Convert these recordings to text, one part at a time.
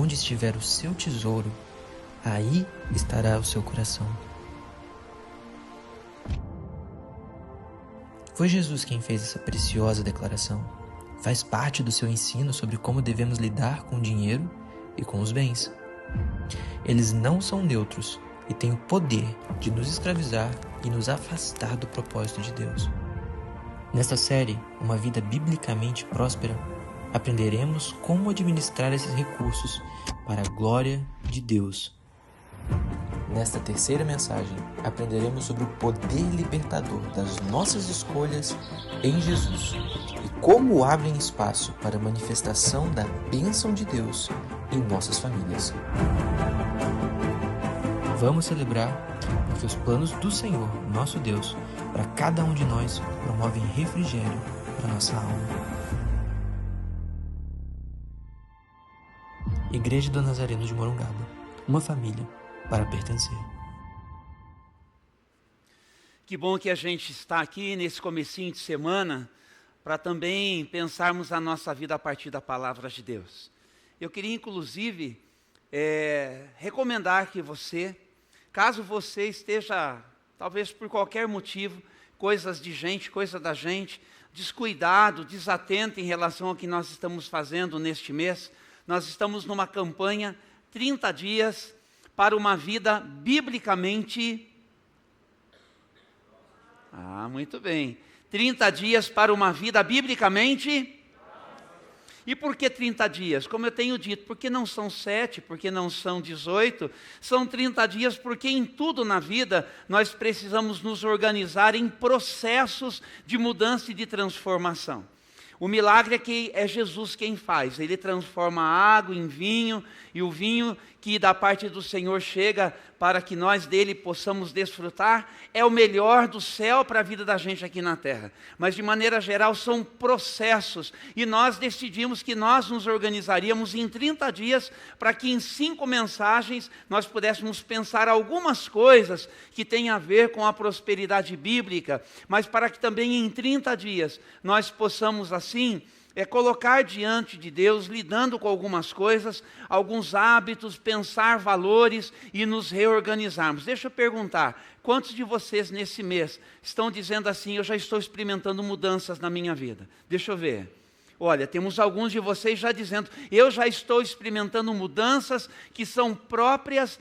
Onde estiver o seu tesouro, aí estará o seu coração. Foi Jesus quem fez essa preciosa declaração. Faz parte do seu ensino sobre como devemos lidar com o dinheiro e com os bens. Eles não são neutros e têm o poder de nos escravizar e nos afastar do propósito de Deus. Nesta série, Uma Vida Biblicamente Próspera, aprenderemos como administrar esses recursos para a glória de Deus. Nesta terceira mensagem, aprenderemos sobre o poder libertador das nossas escolhas em Jesus e como abrem espaço para a manifestação da bênção de Deus em nossas famílias. Vamos celebrar porque os planos do Senhor, nosso Deus, para cada um de nós promovem refrigério para nossa alma. Igreja do Nazareno de Morungaba, uma família para pertencer. Que bom que a gente está aqui nesse comecinho de semana para também pensarmos a nossa vida a partir da palavra de Deus. Eu queria inclusive recomendar que você, caso você esteja, talvez por qualquer motivo, coisa da gente, descuidado, desatento em relação ao que nós estamos fazendo neste mês, nós estamos numa campanha 30 dias para uma vida biblicamente... muito bem. 30 dias para uma vida biblicamente... E por que 30 dias? Como eu tenho dito, porque não são 7, porque não são 18, são 30 dias porque em tudo na vida nós precisamos nos organizar em processos de mudança e de transformação. O milagre é que é Jesus quem faz, Ele transforma a água em vinho, e o vinho que da parte do Senhor chega para que nós dele possamos desfrutar, é o melhor do céu para a vida da gente aqui na terra. Mas de maneira geral são processos, e nós decidimos que nós nos organizaríamos em 30 dias, para que em 5 mensagens nós pudéssemos pensar algumas coisas que têm a ver com a prosperidade bíblica, mas para que também em 30 dias nós possamos assim, colocar diante de Deus, lidando com algumas coisas, alguns hábitos, pensar valores e nos reorganizarmos. Deixa eu perguntar, quantos de vocês nesse mês estão dizendo assim, eu já estou experimentando mudanças na minha vida? Deixa eu ver. Olha, temos alguns de vocês já dizendo, eu já estou experimentando mudanças que são próprias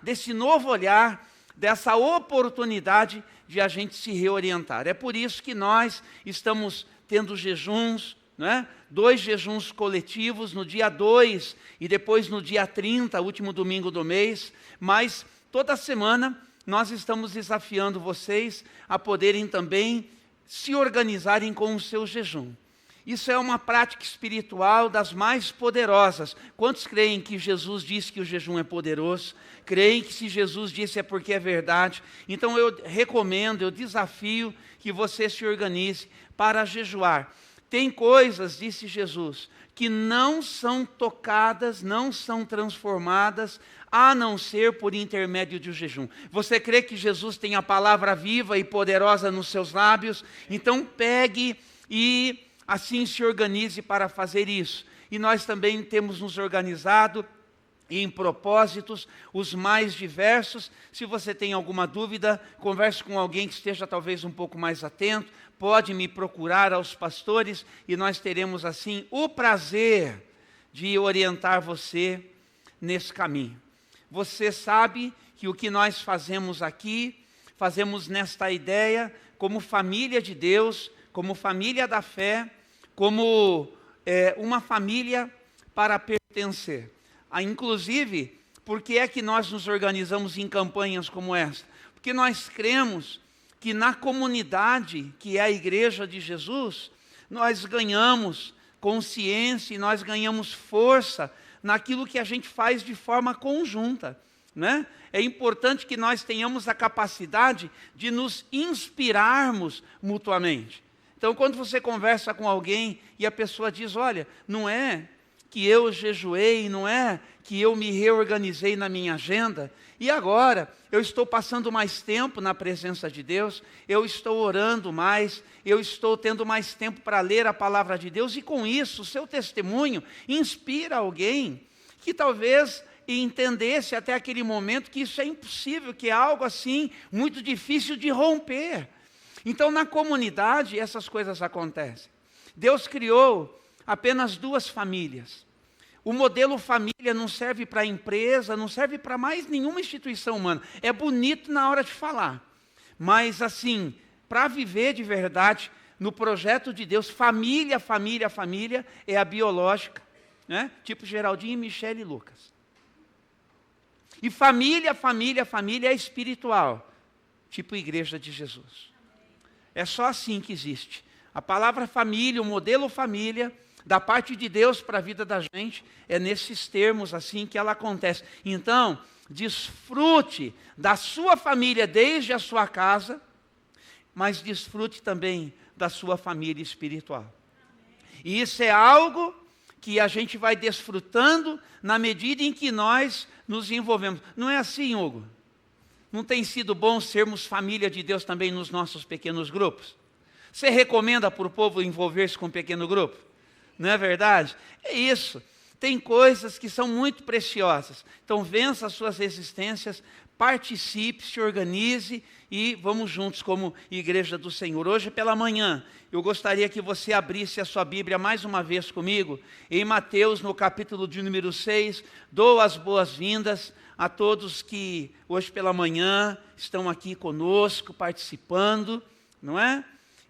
desse novo olhar, dessa oportunidade de a gente se reorientar. É por isso que nós estamos tendo jejuns, né? 2 jejuns coletivos no dia 2 e depois no dia 30, último domingo do mês, mas toda semana nós estamos desafiando vocês a poderem também se organizarem com o seu jejum. Isso é uma prática espiritual das mais poderosas. Quantos creem que Jesus disse que o jejum é poderoso? Creem que se Jesus disse é porque é verdade? Então eu recomendo, eu desafio que você se organize para jejuar. Tem coisas, disse Jesus, que não são tocadas, não são transformadas, a não ser por intermédio de um jejum. Você crê que Jesus tem a palavra viva e poderosa nos seus lábios? Então pegue e assim se organize para fazer isso. E nós também temos nos organizado em propósitos os mais diversos. Se você tem alguma dúvida, converse com alguém que esteja talvez um pouco mais atento, pode me procurar aos pastores e nós teremos assim o prazer de orientar você nesse caminho. Você sabe que o que nós fazemos aqui, fazemos nesta ideia como família de Deus, como família da fé, como uma família para pertencer. Inclusive, por que é que nós nos organizamos em campanhas como esta? Porque nós cremos que na comunidade, que é a igreja de Jesus, nós ganhamos consciência e nós ganhamos força naquilo que a gente faz de forma conjunta, né? É importante que nós tenhamos a capacidade de nos inspirarmos mutuamente. Então, quando você conversa com alguém e a pessoa diz, olha, não é que eu jejuei, não é que eu me reorganizei na minha agenda, e agora eu estou passando mais tempo na presença de Deus, eu estou orando mais, eu estou tendo mais tempo para ler a palavra de Deus, e com isso, o seu testemunho inspira alguém que talvez entendesse até aquele momento que isso é impossível, que é algo assim muito difícil de romper. Então, na comunidade, essas coisas acontecem. Deus criou apenas 2 famílias. O modelo família não serve para a empresa, não serve para mais nenhuma instituição humana. É bonito na hora de falar, mas assim, para viver de verdade, no projeto de Deus, família é a biológica, né? Tipo Geraldinho, Michele e Lucas. E família é a espiritual, tipo Igreja de Jesus. É só assim que existe. A palavra família, o modelo família, da parte de Deus para a vida da gente, é nesses termos assim que ela acontece. Então, desfrute da sua família desde a sua casa, mas desfrute também da sua família espiritual. E isso é algo que a gente vai desfrutando na medida em que nós nos envolvemos. Não é assim, Hugo? Não tem sido bom sermos família de Deus também nos nossos pequenos grupos? Você recomenda para o povo envolver-se com um pequeno grupo? Não é verdade? É isso. Tem coisas que são muito preciosas. Então vença as suas resistências, participe, se organize e vamos juntos como Igreja do Senhor. Hoje pela manhã, eu gostaria que você abrisse a sua Bíblia mais uma vez comigo, em Mateus, no capítulo de número 6, dou as boas-vindas a todos que hoje pela manhã estão aqui conosco, participando, não é?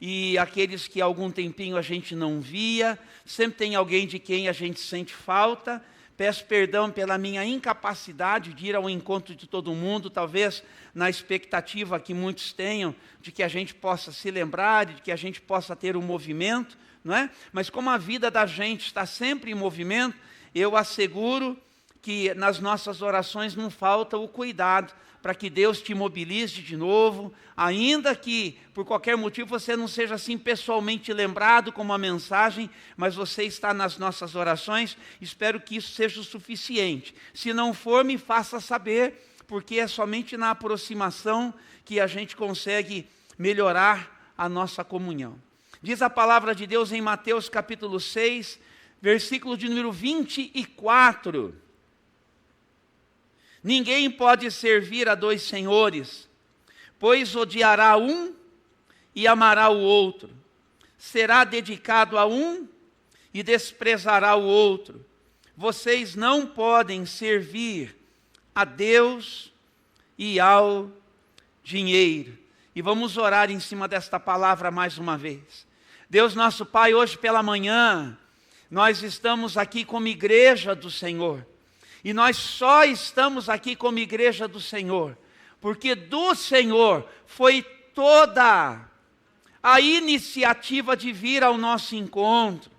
E aqueles que há algum tempinho a gente não via, sempre tem alguém de quem a gente sente falta. Peço perdão pela minha incapacidade de ir ao encontro de todo mundo, talvez na expectativa que muitos tenham de que a gente possa se lembrar, de que a gente possa ter um movimento, não é? Mas como a vida da gente está sempre em movimento, eu asseguro que nas nossas orações não falta o cuidado para que Deus te mobilize de novo, ainda que por qualquer motivo você não seja assim pessoalmente lembrado com uma mensagem, mas você está nas nossas orações, espero que isso seja o suficiente. Se não for, me faça saber, porque é somente na aproximação que a gente consegue melhorar a nossa comunhão. Diz a palavra de Deus em Mateus capítulo 6, versículo de número 24. Ninguém pode servir a 2 senhores, pois odiará um e amará o outro. Será dedicado a um e desprezará o outro. Vocês não podem servir a Deus e ao dinheiro. E vamos orar em cima desta palavra mais uma vez. Deus nosso Pai, hoje pela manhã, nós estamos aqui como Igreja do Senhor. E nós só estamos aqui como Igreja do Senhor, porque do Senhor foi toda a iniciativa de vir ao nosso encontro,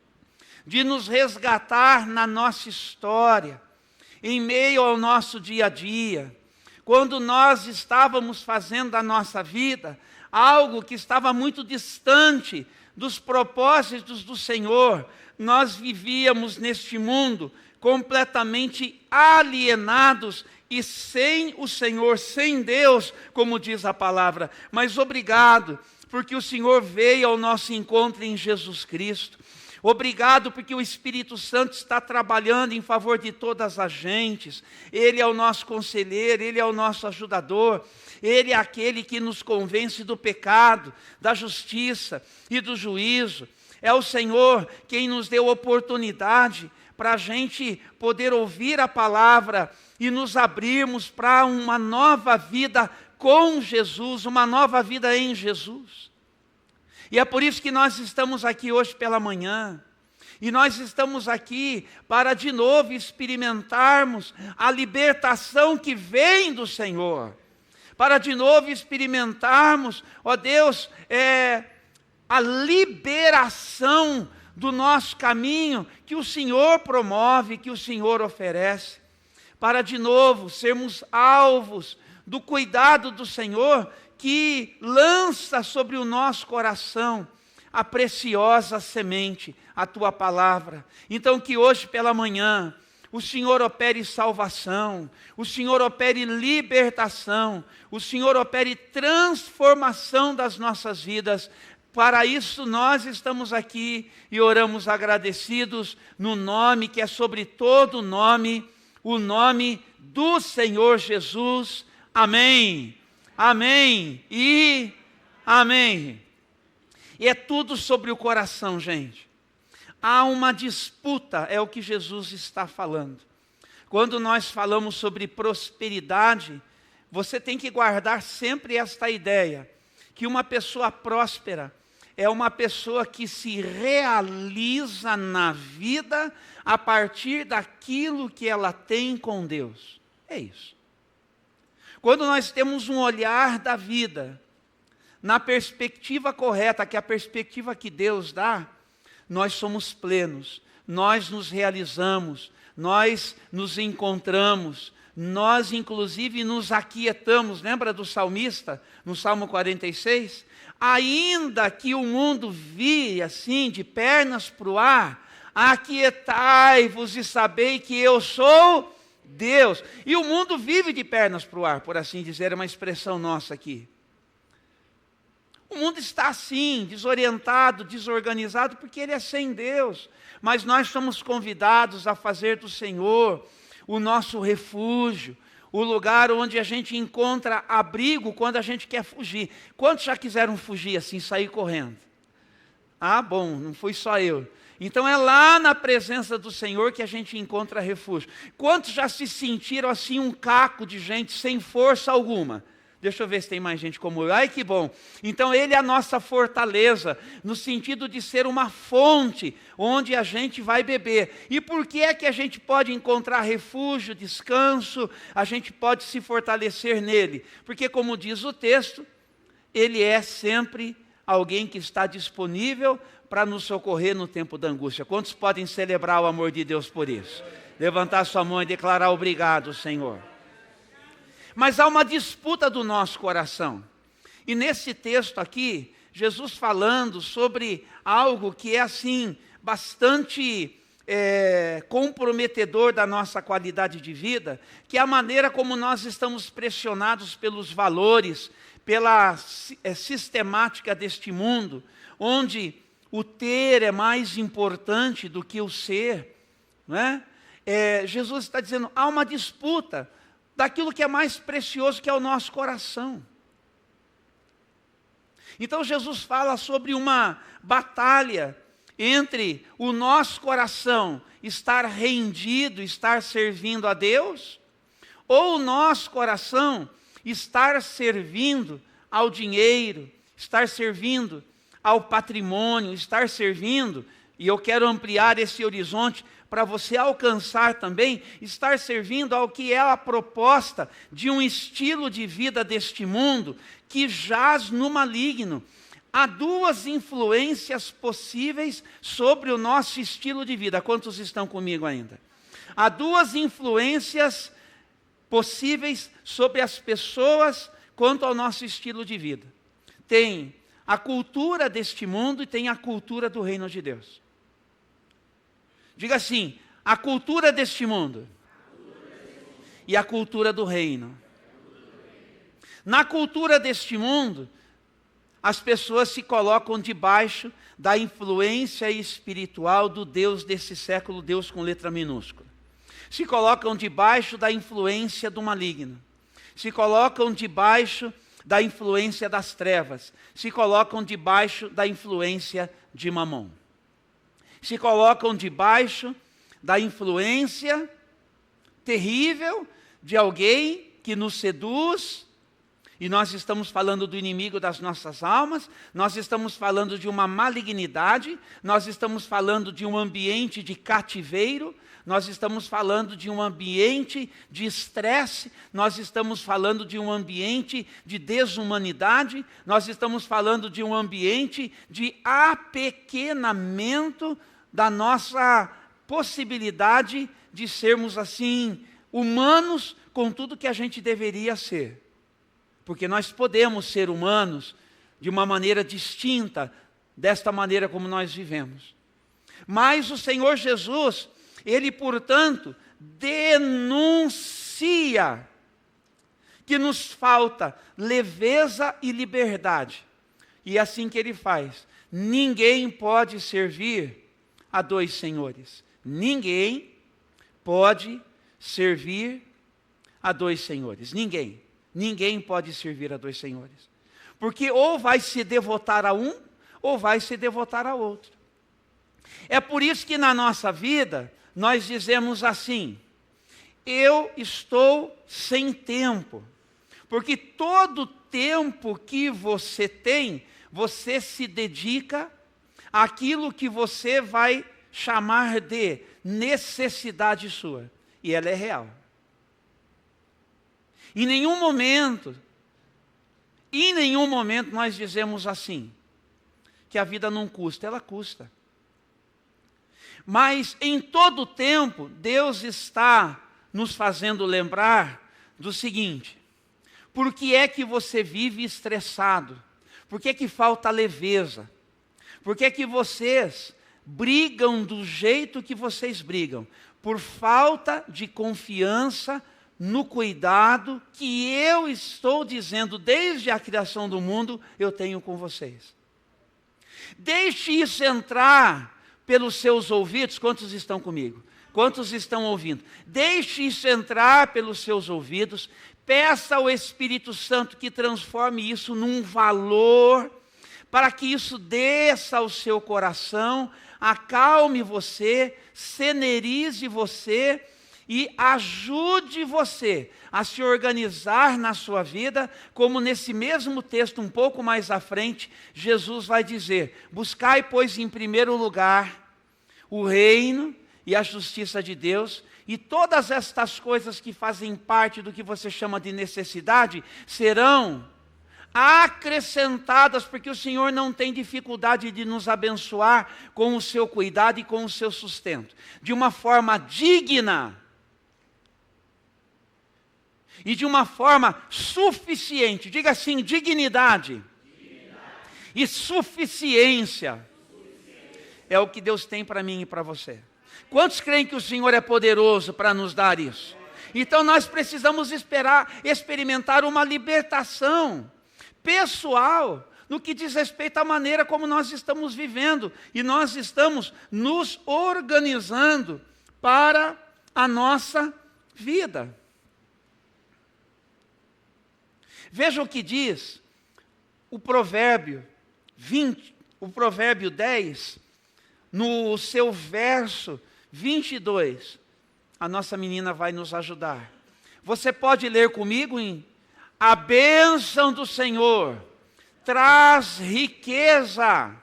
de nos resgatar na nossa história, em meio ao nosso dia a dia, quando nós estávamos fazendo da nossa vida algo que estava muito distante dos propósitos do Senhor, nós vivíamos neste mundo completamente alienados e sem o Senhor, sem Deus, como diz a palavra. Mas obrigado, porque o Senhor veio ao nosso encontro em Jesus Cristo. Obrigado, porque o Espírito Santo está trabalhando em favor de todas as gentes. Ele é o nosso conselheiro, Ele é o nosso ajudador. Ele é aquele que nos convence do pecado, da justiça e do juízo. É o Senhor quem nos deu oportunidade para a gente poder ouvir a palavra e nos abrirmos para uma nova vida com Jesus, uma nova vida em Jesus. E é por isso que nós estamos aqui hoje pela manhã, e nós estamos aqui para de novo experimentarmos a libertação que vem do Senhor, para de novo experimentarmos, ó Deus, a liberação do nosso caminho que o Senhor promove, que o Senhor oferece, para de novo sermos alvos do cuidado do Senhor, que lança sobre o nosso coração a preciosa semente, a Tua palavra. Então que hoje pela manhã o Senhor opere salvação, o Senhor opere libertação, o Senhor opere transformação das nossas vidas. Para isso nós estamos aqui e oramos agradecidos no nome que é sobre todo nome, o nome do Senhor Jesus. Amém. Amém e amém. E é tudo sobre o coração, gente. Há uma disputa, é o que Jesus está falando. Quando nós falamos sobre prosperidade, você tem que guardar sempre esta ideia, que uma pessoa próspera é uma pessoa que se realiza na vida a partir daquilo que ela tem com Deus. É isso. Quando nós temos um olhar da vida na perspectiva correta, que é a perspectiva que Deus dá, nós somos plenos, nós nos realizamos, nós nos encontramos, nós inclusive nos aquietamos. Lembra do salmista, no Salmo 46? Ainda que o mundo vire assim, de pernas para o ar, aquietai-vos e sabei que eu sou Deus. E o mundo vive de pernas para o ar, por assim dizer, é uma expressão nossa aqui. O mundo está assim, desorientado, desorganizado, porque ele é sem Deus. Mas nós somos convidados a fazer do Senhor o nosso refúgio, o lugar onde a gente encontra abrigo quando a gente quer fugir. Quantos já quiseram fugir assim, sair correndo? Ah, bom, não fui só eu. Então é lá na presença do Senhor que a gente encontra refúgio. Quantos já se sentiram assim um caco de gente sem força alguma? Deixa eu ver se tem mais gente como eu. Ai, que bom. Então ele é a nossa fortaleza, no sentido de ser uma fonte onde a gente vai beber. E por que é que a gente pode encontrar refúgio, descanso, a gente pode se fortalecer nele? Porque, como diz o texto, ele é sempre alguém que está disponível para nos socorrer no tempo da angústia. Quantos podem celebrar o amor de Deus por isso? Levantar sua mão e declarar obrigado, Senhor. Mas há uma disputa do nosso coração. E nesse texto aqui, Jesus falando sobre algo que é assim, bastante comprometedor da nossa qualidade de vida, que é a maneira como nós estamos pressionados pelos valores, pela sistemática deste mundo, onde o ter é mais importante do que o ser. Não é? Jesus está dizendo, há uma disputa daquilo que é mais precioso, que é o nosso coração. Então Jesus fala sobre uma batalha entre o nosso coração estar rendido, estar servindo a Deus, ou o nosso coração estar servindo ao dinheiro, estar servindo ao patrimônio, estar servindo, e eu quero ampliar esse horizonte para você alcançar também, estar servindo ao que é a proposta de um estilo de vida deste mundo que jaz no maligno. Há duas influências possíveis sobre o nosso estilo de vida. Quantos estão comigo ainda? Há duas influências possíveis sobre as pessoas quanto ao nosso estilo de vida. Tem a cultura deste mundo e tem a cultura do reino de Deus. Diga assim, a cultura deste mundo e a cultura do reino. Na cultura deste mundo, as pessoas se colocam debaixo da influência espiritual do Deus desse século, Deus com letra minúscula. Se colocam debaixo da influência do maligno. Se colocam debaixo da influência das trevas. Se colocam debaixo da influência de Mamon. Se colocam debaixo da influência terrível de alguém que nos seduz, e nós estamos falando do inimigo das nossas almas, nós estamos falando de uma malignidade, nós estamos falando de um ambiente de cativeiro, nós estamos falando de um ambiente de estresse, nós estamos falando de um ambiente de desumanidade, nós estamos falando de um ambiente de apequenamento da nossa possibilidade de sermos assim, humanos com tudo que a gente deveria ser. Porque nós podemos ser humanos de uma maneira distinta desta maneira como nós vivemos. Mas o Senhor Jesus, Ele, portanto, denuncia que nos falta leveza e liberdade. E é assim que Ele faz. Ninguém pode servir a dois senhores. Ninguém pode servir a dois senhores. Ninguém pode servir a dois senhores. Porque ou vai se devotar a um, ou vai se devotar a outro. É por isso que na nossa vida, nós dizemos assim: eu estou sem tempo. Porque todo tempo que você tem, você se dedica àquilo que você vai chamar de necessidade sua. E ela é real. Em nenhum momento nós dizemos assim, que a vida não custa, ela custa. Mas em todo tempo, Deus está nos fazendo lembrar do seguinte: por que é que você vive estressado? Por que é que falta leveza? Por que é que vocês brigam do jeito que vocês brigam? Por falta de confiança no cuidado que eu estou dizendo desde a criação do mundo, eu tenho com vocês. Deixe isso entrar pelos seus ouvidos. Quantos estão comigo? Quantos estão ouvindo? Deixe isso entrar pelos seus ouvidos. Peça ao Espírito Santo que transforme isso num valor, para que isso desça ao seu coração, acalme você, senerize você e ajude você a se organizar na sua vida, como nesse mesmo texto, um pouco mais à frente, Jesus vai dizer: buscai, pois, em primeiro lugar o reino e a justiça de Deus, e todas estas coisas que fazem parte do que você chama de necessidade serão acrescentadas, porque o Senhor não tem dificuldade de nos abençoar com o seu cuidado e com o seu sustento, de uma forma digna e de uma forma suficiente. Diga assim: dignidade. E suficiência é o que Deus tem para mim e para você. Quantos creem que o Senhor é poderoso para nos dar isso? Então nós precisamos experimentar uma libertação pessoal no que diz respeito à maneira como nós estamos vivendo, e nós estamos nos organizando para a nossa vida. Veja o que diz o provérbio 10, no seu verso 22. A nossa menina vai nos ajudar. Você pode ler comigo em: a bênção do Senhor traz riqueza,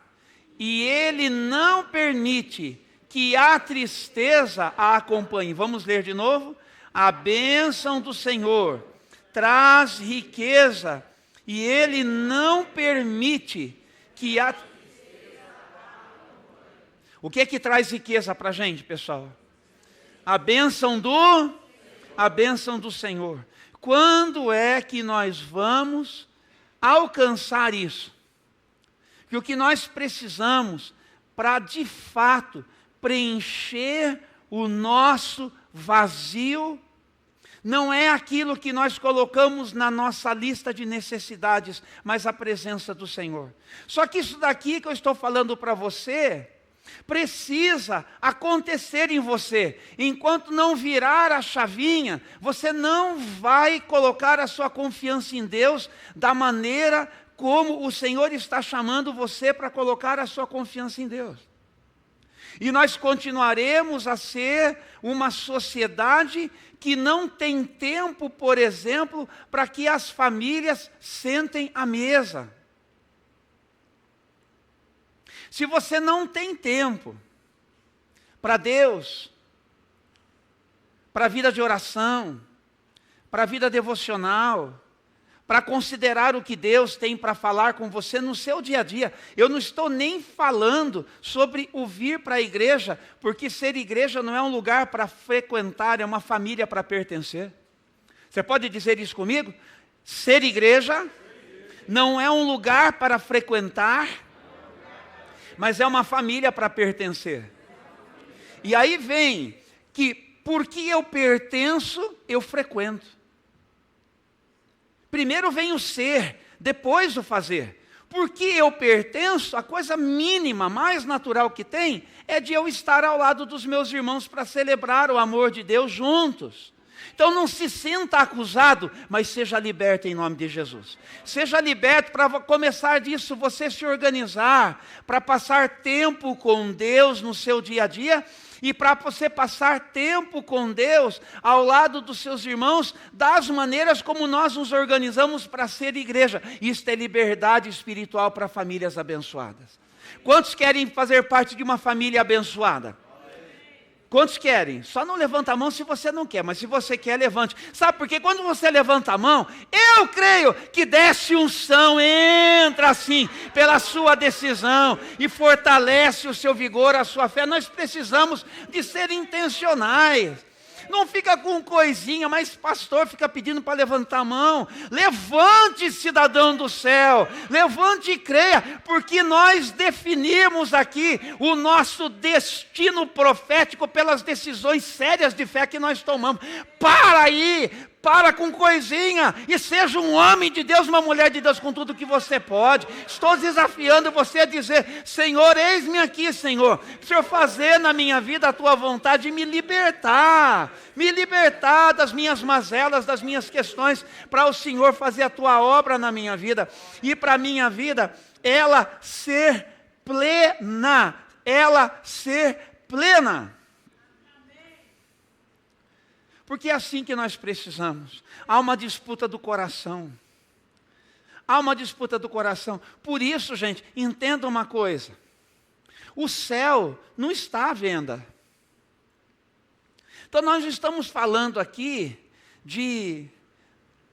e Ele não permite que a tristeza a acompanhe. Vamos ler de novo? A bênção do Senhor traz riqueza, e Ele não permite que a... O que é que traz riqueza para a gente, pessoal? A bênção do Senhor. Quando é que nós vamos alcançar isso? Que o que nós precisamos para, de fato, preencher o nosso vazio, não é aquilo que nós colocamos na nossa lista de necessidades, mas a presença do Senhor. Só que isso daqui que eu estou falando para você precisa acontecer em você. Enquanto não virar a chavinha, você não vai colocar a sua confiança em Deus da maneira como o Senhor está chamando você para colocar a sua confiança em Deus. E nós continuaremos a ser uma sociedade que não tem tempo, por exemplo, para que as famílias sentem à mesa. Se você não tem tempo para Deus, para a vida de oração, para a vida devocional, para considerar o que Deus tem para falar com você no seu dia a dia. Eu não estou nem falando sobre o vir para a igreja, porque ser igreja não é um lugar para frequentar, é uma família para pertencer. Você pode dizer isso comigo? Ser igreja não é um lugar para frequentar, mas é uma família para pertencer. E aí vem que, porque eu pertenço, eu frequento. Primeiro vem o ser, depois o fazer. Porque eu pertenço, a coisa mínima, mais natural que tem, é de eu estar ao lado dos meus irmãos para celebrar o amor de Deus juntos. Então não se sinta acusado, mas seja liberto em nome de Jesus. Seja liberto para começar disso, você se organizar, para passar tempo com Deus no seu dia a dia, e para você passar tempo com Deus ao lado dos seus irmãos, das maneiras como nós nos organizamos para ser igreja. Isto é liberdade espiritual para famílias abençoadas. Quantos querem fazer parte de uma família abençoada? Quantos querem? Só não levanta a mão se você não quer, mas se você quer, levante. Sabe por quê? Quando você levanta a mão, eu creio que desce unção, entra assim, pela sua decisão, e fortalece o seu vigor, a sua fé. Nós precisamos de ser intencionais. Não fica com coisinha, mas pastor fica pedindo para levantar a mão. Levante, cidadão do céu, levante e creia, porque nós definimos aqui o nosso destino profético pelas decisões sérias de fé que nós tomamos. Para aí, para com coisinha e seja um homem de Deus, uma mulher de Deus com tudo que você pode. Estou desafiando você a dizer: Senhor, eis-me aqui, Senhor. Senhor, fazer na minha vida a tua vontade e me libertar das minhas mazelas, das minhas questões, para o Senhor fazer a tua obra na minha vida e para a minha vida ela ser plena, Porque é assim que nós precisamos. Há uma disputa do coração. Por isso, gente, entenda uma coisa. O céu não está à venda. Então nós estamos falando aqui de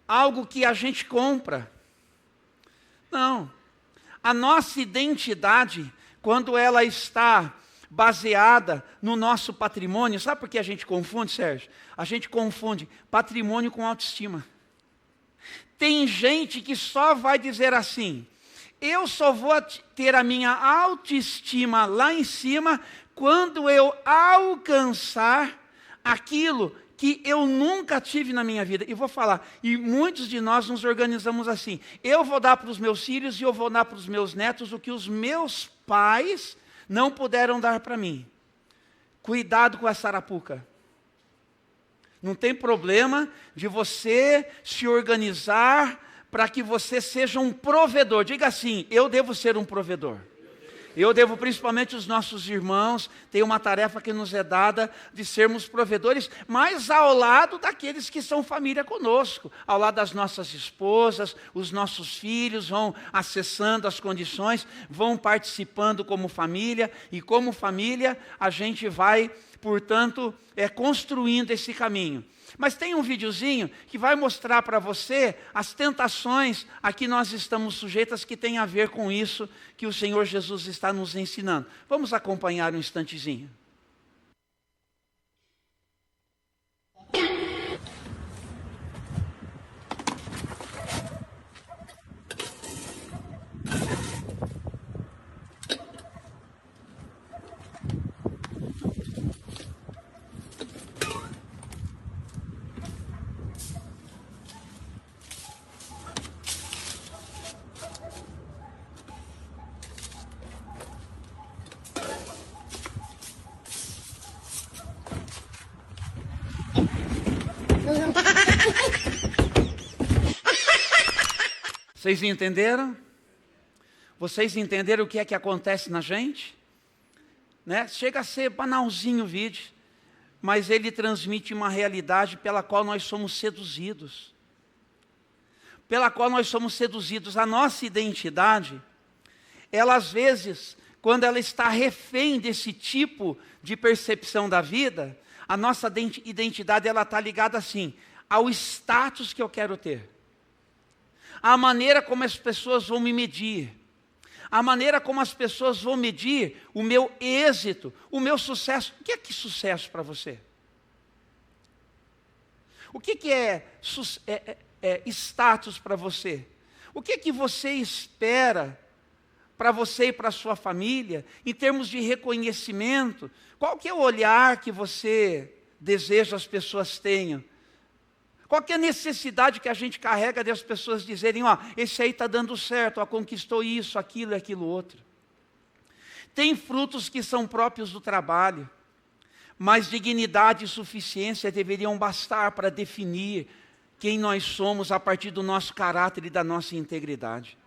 algo que a gente compra. Não. A nossa identidade, quando ela está baseada no nosso patrimônio, sabe por que a gente confunde, Sérgio? A gente confunde patrimônio com autoestima. Tem gente que só vai dizer assim: eu só vou ter a minha autoestima lá em cima quando eu alcançar aquilo que eu nunca tive na minha vida. E vou falar, e muitos de nós nos organizamos assim: eu vou dar para os meus filhos e eu vou dar para os meus netos o que os meus pais não puderam dar para mim. Cuidado com essa arapuca. Não tem problema de você se organizar para que você seja um provedor. Diga assim: eu devo ser um provedor. Eu devo, principalmente os nossos irmãos, tem uma tarefa que nos é dada de sermos provedores, mas ao lado daqueles que são família conosco, ao lado das nossas esposas, os nossos filhos vão acessando as condições, vão participando como família, e como família a gente vai, portanto, construindo esse caminho. Mas tem um videozinho que vai mostrar para você as tentações a que nós estamos sujeitas, que tem a ver com isso que o Senhor Jesus está nos ensinando. Vamos acompanhar um instantezinho. Vocês entenderam? Vocês entenderam o que é que acontece na gente? Né? Chega a ser banalzinho o vídeo, mas ele transmite uma realidade pela qual nós somos seduzidos. A nossa identidade, ela às vezes, quando ela está refém desse tipo de percepção da vida, a nossa identidade ela está ligada assim, ao status que eu quero ter. A maneira como as pessoas vão me medir, a maneira como as pessoas vão medir o meu êxito, o meu sucesso. O que é sucesso para você? O que é status para você? O que você espera para você e para a sua família, em termos de reconhecimento? Qual que é o olhar que você deseja as pessoas tenham? Qual que é a necessidade que a gente carrega de as pessoas dizerem, ó, esse aí está dando certo, ó, conquistou isso, aquilo e aquilo outro. Tem frutos que são próprios do trabalho, mas dignidade e suficiência deveriam bastar para definir quem nós somos a partir do nosso caráter e da nossa integridade.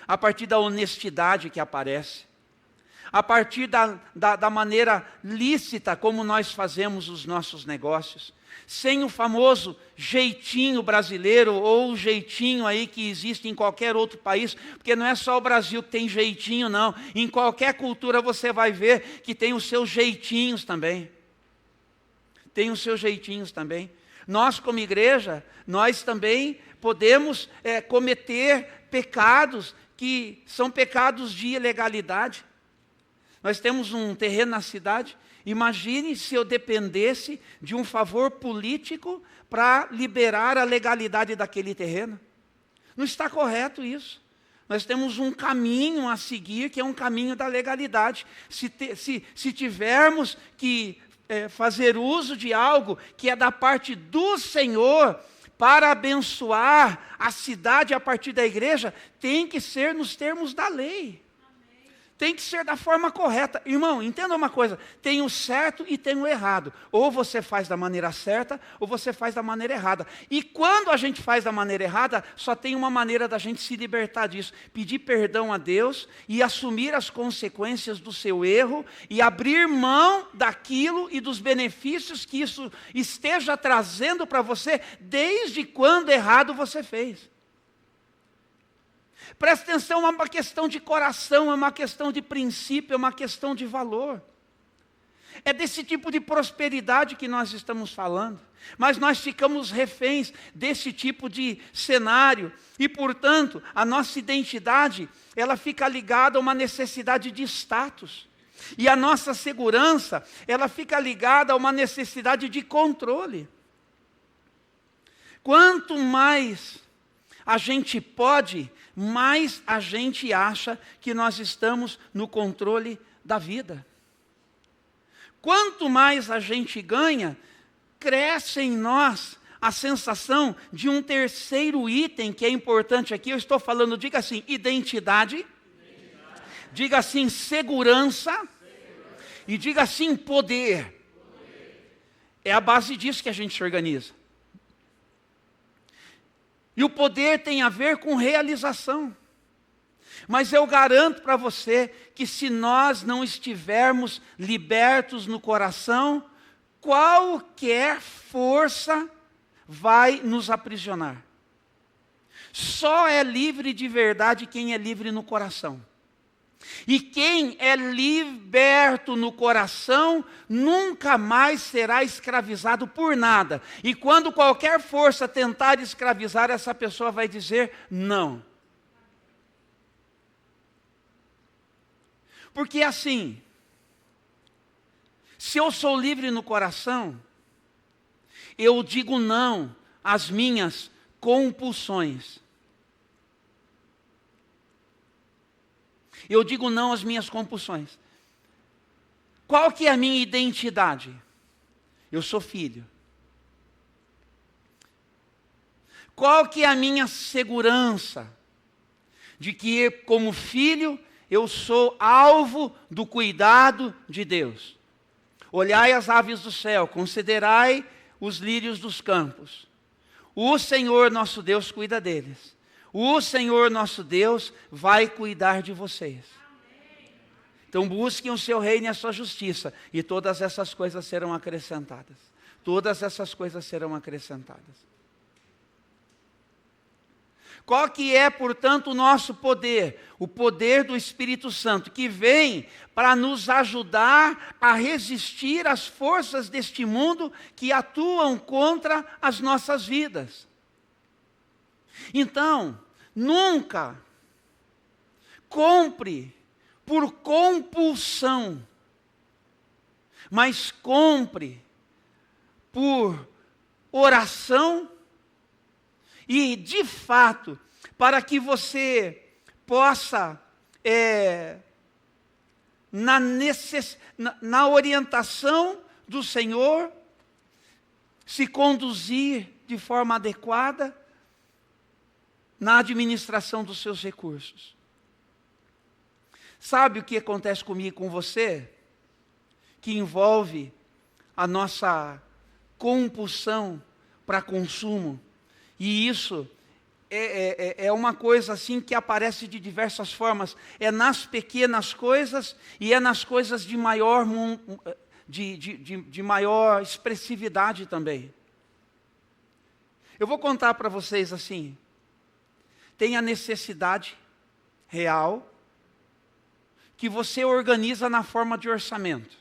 A partir da honestidade que aparece. A partir da maneira lícita como nós fazemos os nossos negócios. Sem o famoso jeitinho brasileiro ou o jeitinho aí que existe em qualquer outro país, porque não é só o Brasil que tem jeitinho, não. Em qualquer cultura você vai ver que tem os seus jeitinhos também. Tem os seus jeitinhos também. Nós, como igreja, nós também podemos cometer pecados que são pecados de ilegalidade. Nós temos um terreno na cidade. Imagine se eu dependesse de um favor político para liberar a legalidade daquele terreno. Não está correto isso. Nós temos um caminho a seguir, que é um caminho da legalidade. Se tivermos que fazer uso de algo que é da parte do Senhor, para abençoar a cidade a partir da igreja, tem que ser nos termos da lei. Tem que ser da forma correta. Irmão, entenda uma coisa, tem o certo e tem o errado. Ou você faz da maneira certa, ou você faz da maneira errada. E quando a gente faz da maneira errada, só tem uma maneira da gente se libertar disso. Pedir perdão a Deus e assumir as consequências do seu erro e abrir mão daquilo e dos benefícios que isso esteja trazendo para você, desde quando errado você fez. Presta atenção, é uma questão de coração, é uma questão de princípio, é uma questão de valor. É desse tipo de prosperidade que nós estamos falando. Mas nós ficamos reféns desse tipo de cenário. E, portanto, a nossa identidade, ela fica ligada a uma necessidade de status. E a nossa segurança, ela fica ligada a uma necessidade de controle. Quanto mais a gente pode, mais a gente acha que nós estamos no controle da vida. Quanto mais a gente ganha, cresce em nós a sensação de um terceiro item que é importante aqui. Eu estou falando, diga assim, identidade. Diga assim, segurança. E diga assim, poder. É a base disso que a gente se organiza. E o poder tem a ver com realização. Mas eu garanto para você que se nós não estivermos libertos no coração, qualquer força vai nos aprisionar. Só é livre de verdade quem é livre no coração. E quem é liberto no coração, nunca mais será escravizado por nada. E quando qualquer força tentar escravizar, essa pessoa vai dizer não. Porque assim, se eu sou livre no coração, eu digo não às minhas compulsões. Eu digo não às minhas compulsões. Qual que é a minha identidade? Eu sou filho. Qual que é a minha segurança? De que, como filho, eu sou alvo do cuidado de Deus. Olhai as aves do céu, considerai os lírios dos campos. O Senhor nosso Deus cuida deles. O Senhor nosso Deus vai cuidar de vocês. Então busquem o seu reino e a sua justiça, e todas essas coisas serão acrescentadas. Todas essas coisas serão acrescentadas. Qual que é, portanto, o nosso poder? O poder do Espírito Santo, que vem para nos ajudar a resistir às forças deste mundo que atuam contra as nossas vidas. Então, nunca compre por compulsão, mas compre por oração e, de fato, para que você possa, na orientação do Senhor, se conduzir de forma adequada na administração dos seus recursos. Sabe o que acontece comigo e com você? Que envolve a nossa compulsão para consumo. E isso é uma coisa assim que aparece de diversas formas. É nas pequenas coisas e é nas coisas de maior expressividade também. Eu vou contar para vocês assim. Tem a necessidade real que você organiza na forma de orçamento.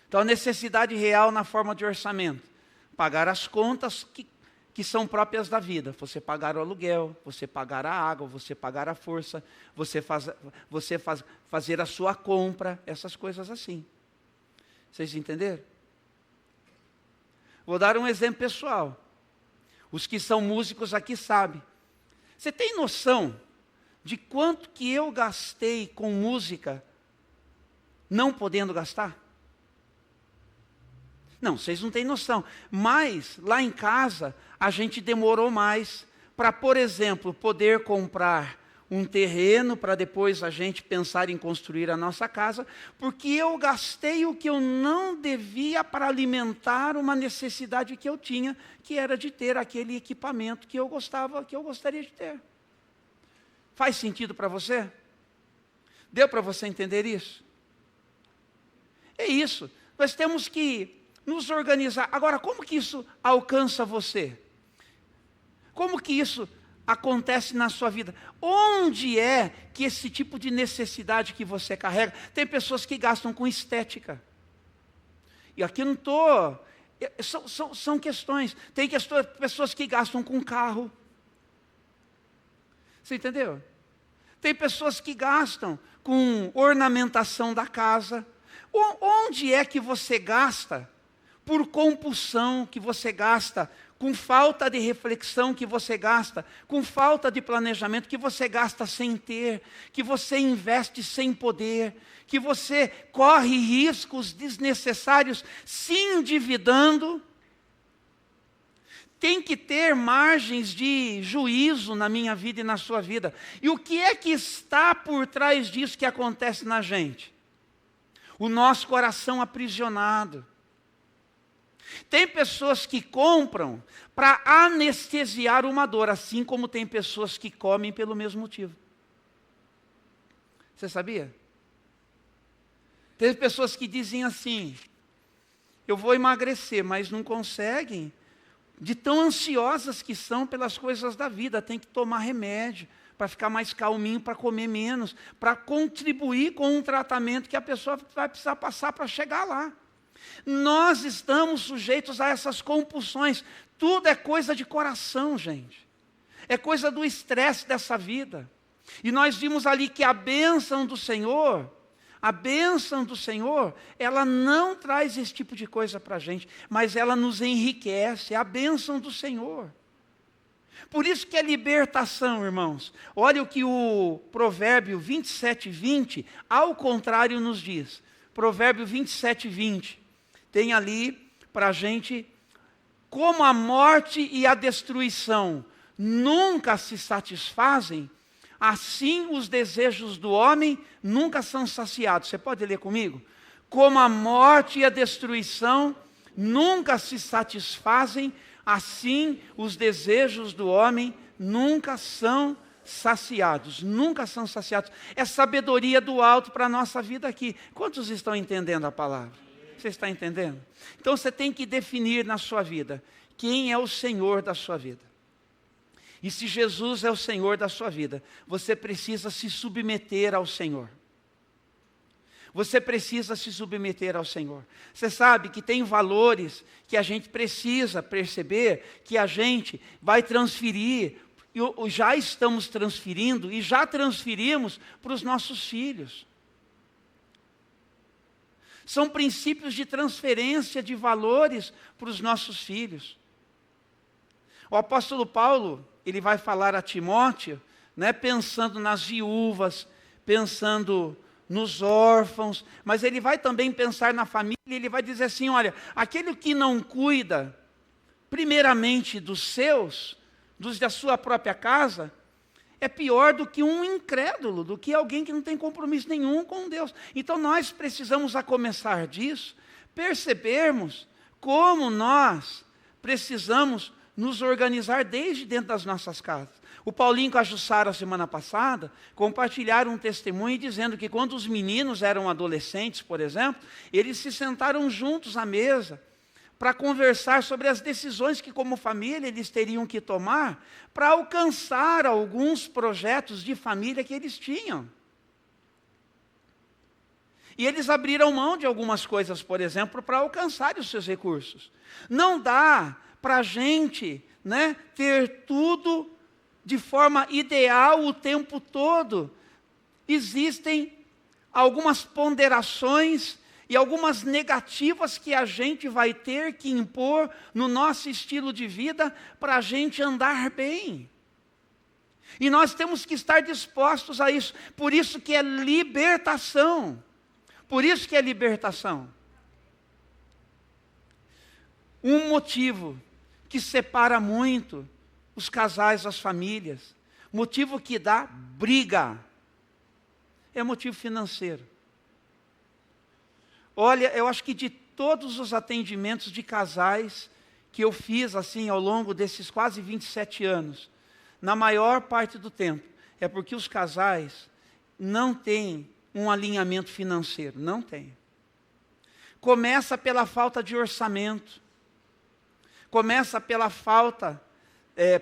Então, a necessidade real na forma de orçamento. Pagar as contas que são próprias da vida. Você pagar o aluguel, você pagar a água, você pagar a força, fazer a sua compra, essas coisas assim. Vocês entenderam? Vou dar um exemplo pessoal. Os que são músicos aqui sabem. Você tem noção de quanto que eu gastei com música não podendo gastar? Não, vocês não têm noção. Mas, lá em casa, a gente demorou mais para, por exemplo, poder comprar um terreno para depois a gente pensar em construir a nossa casa, porque eu gastei o que eu não devia para alimentar uma necessidade que eu tinha, que era de ter aquele equipamento que eu gostaria de ter. Faz sentido para você? Deu para você entender isso? É isso. Nós temos que nos organizar. Agora, como que isso alcança você? Como que isso acontece na sua vida? Onde é que esse tipo de necessidade que você carrega? Tem pessoas que gastam com estética. E aqui não estou... São questões. Tem pessoas que gastam com carro. Você entendeu? Tem pessoas que gastam com ornamentação da casa. Onde é que você gasta por compulsão, que você gasta com falta de reflexão, que você gasta com falta de planejamento, que você gasta sem ter, que você investe sem poder, que você corre riscos desnecessários se endividando? Tem que ter margens de juízo na minha vida e na sua vida. E o que é que está por trás disso que acontece na gente? O nosso coração aprisionado. Tem pessoas que compram para anestesiar uma dor, assim como tem pessoas que comem pelo mesmo motivo. Você sabia? Tem pessoas que dizem assim: eu vou emagrecer, mas não conseguem, de tão ansiosas que são pelas coisas da vida, tem que tomar remédio para ficar mais calminho, para comer menos, para contribuir com um tratamento que a pessoa vai precisar passar para chegar lá. Nós estamos sujeitos a essas compulsões. Tudo é coisa de coração, gente. É coisa do estresse dessa vida. E nós vimos ali que a bênção do Senhor, ela não traz esse tipo de coisa para a gente, mas ela nos enriquece, é a bênção do Senhor. Por isso que é libertação, irmãos. Olha o que o Provérbio 27:20, ao contrário, nos diz. Provérbio 27:20, tem ali para a gente: como a morte e a destruição nunca se satisfazem, assim os desejos do homem nunca são saciados. Você pode ler comigo? Como a morte e a destruição nunca se satisfazem, assim os desejos do homem nunca são saciados. Nunca são saciados. É sabedoria do alto para a nossa vida aqui. Quantos estão entendendo a palavra? Você está entendendo? Então você tem que definir na sua vida quem é o Senhor da sua vida. E se Jesus é o Senhor da sua vida, você precisa se submeter ao Senhor. Você precisa se submeter ao Senhor. Você sabe que tem valores que a gente precisa perceber, que a gente vai transferir, já estamos transferindo e já transferimos para os nossos filhos. São princípios de transferência de valores para os nossos filhos. O apóstolo Paulo, ele vai falar a Timóteo, né, pensando nas viúvas, pensando nos órfãos, mas ele vai também pensar na família, ele vai dizer assim: olha, aquele que não cuida primeiramente dos seus, dos da sua própria casa, é pior do que um incrédulo, do que alguém que não tem compromisso nenhum com Deus. Então nós precisamos, a começar disso, percebermos como nós precisamos nos organizar desde dentro das nossas casas. O Paulinho com a Jussara, semana passada, compartilharam um testemunho dizendo que quando os meninos eram adolescentes, por exemplo, eles se sentaram juntos à mesa para conversar sobre as decisões que, como família, eles teriam que tomar para alcançar alguns projetos de família que eles tinham. E eles abriram mão de algumas coisas, por exemplo, para alcançar os seus recursos. Não dá para a gente, ter tudo de forma ideal o tempo todo. Existem algumas ponderações e algumas negativas que a gente vai ter que impor no nosso estilo de vida para a gente andar bem. E nós temos que estar dispostos a isso. Por isso que é libertação. Por isso que é libertação. Um motivo que separa muito os casais, as famílias, motivo que dá briga, é motivo financeiro. Olha, eu acho que de todos os atendimentos de casais que eu fiz assim ao longo desses quase 27 anos, na maior parte do tempo, é porque os casais não têm um alinhamento financeiro, não tem. Começa pela falta de orçamento, começa pela falta,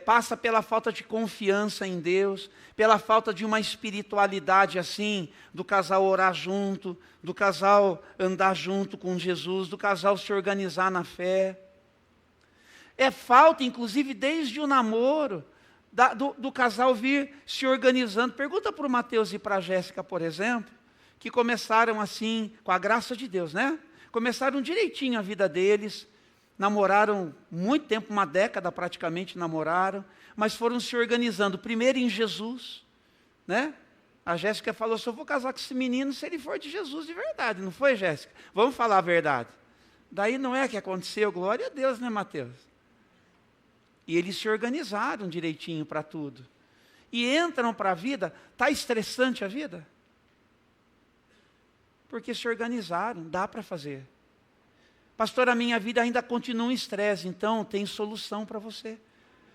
passa pela falta de confiança em Deus, pela falta de uma espiritualidade assim, do casal orar junto, do casal andar junto com Jesus, do casal se organizar na fé. É falta, inclusive, desde o namoro, do casal vir se organizando. Pergunta para o Mateus e para a Jéssica, por exemplo, que começaram assim, com a graça de Deus, Começaram direitinho a vida deles, namoraram muito tempo, uma década praticamente namoraram, mas foram se organizando, primeiro em Jesus, A Jéssica falou, só vou casar com esse menino se ele for de Jesus de verdade, não foi, Jéssica? Vamos falar a verdade. Daí não é que aconteceu, glória a Deus, Mateus? E eles se organizaram direitinho para tudo. E entram para a vida, está estressante a vida? Porque se organizaram, dá para fazer. Pastor, a minha vida ainda continua em estresse, então tem solução para você.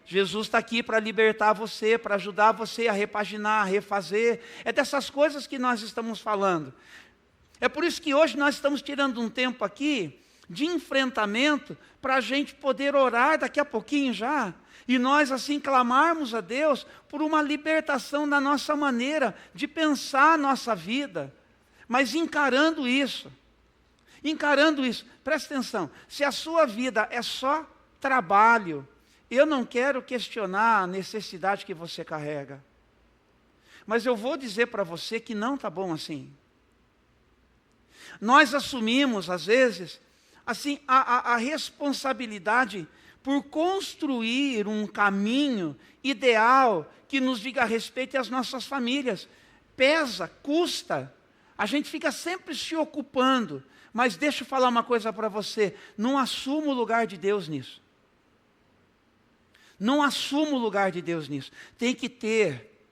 Jesus está aqui para libertar você, para ajudar você a repaginar, a refazer. É dessas coisas que nós estamos falando. É por isso que hoje nós estamos tirando um tempo aqui de enfrentamento para a gente poder orar daqui a pouquinho já. E nós assim clamarmos a Deus por uma libertação da nossa maneira de pensar a nossa vida. Mas encarando isso, presta atenção, se a sua vida é só trabalho, eu não quero questionar a necessidade que você carrega, mas eu vou dizer para você que não está bom assim. Nós assumimos, às vezes, assim, a responsabilidade por construir um caminho ideal que nos diga respeito às nossas famílias. Pesa, custa. A gente fica sempre se ocupando, mas deixa eu falar uma coisa para você, não assuma o lugar de Deus nisso. Não assuma o lugar de Deus nisso. Tem que ter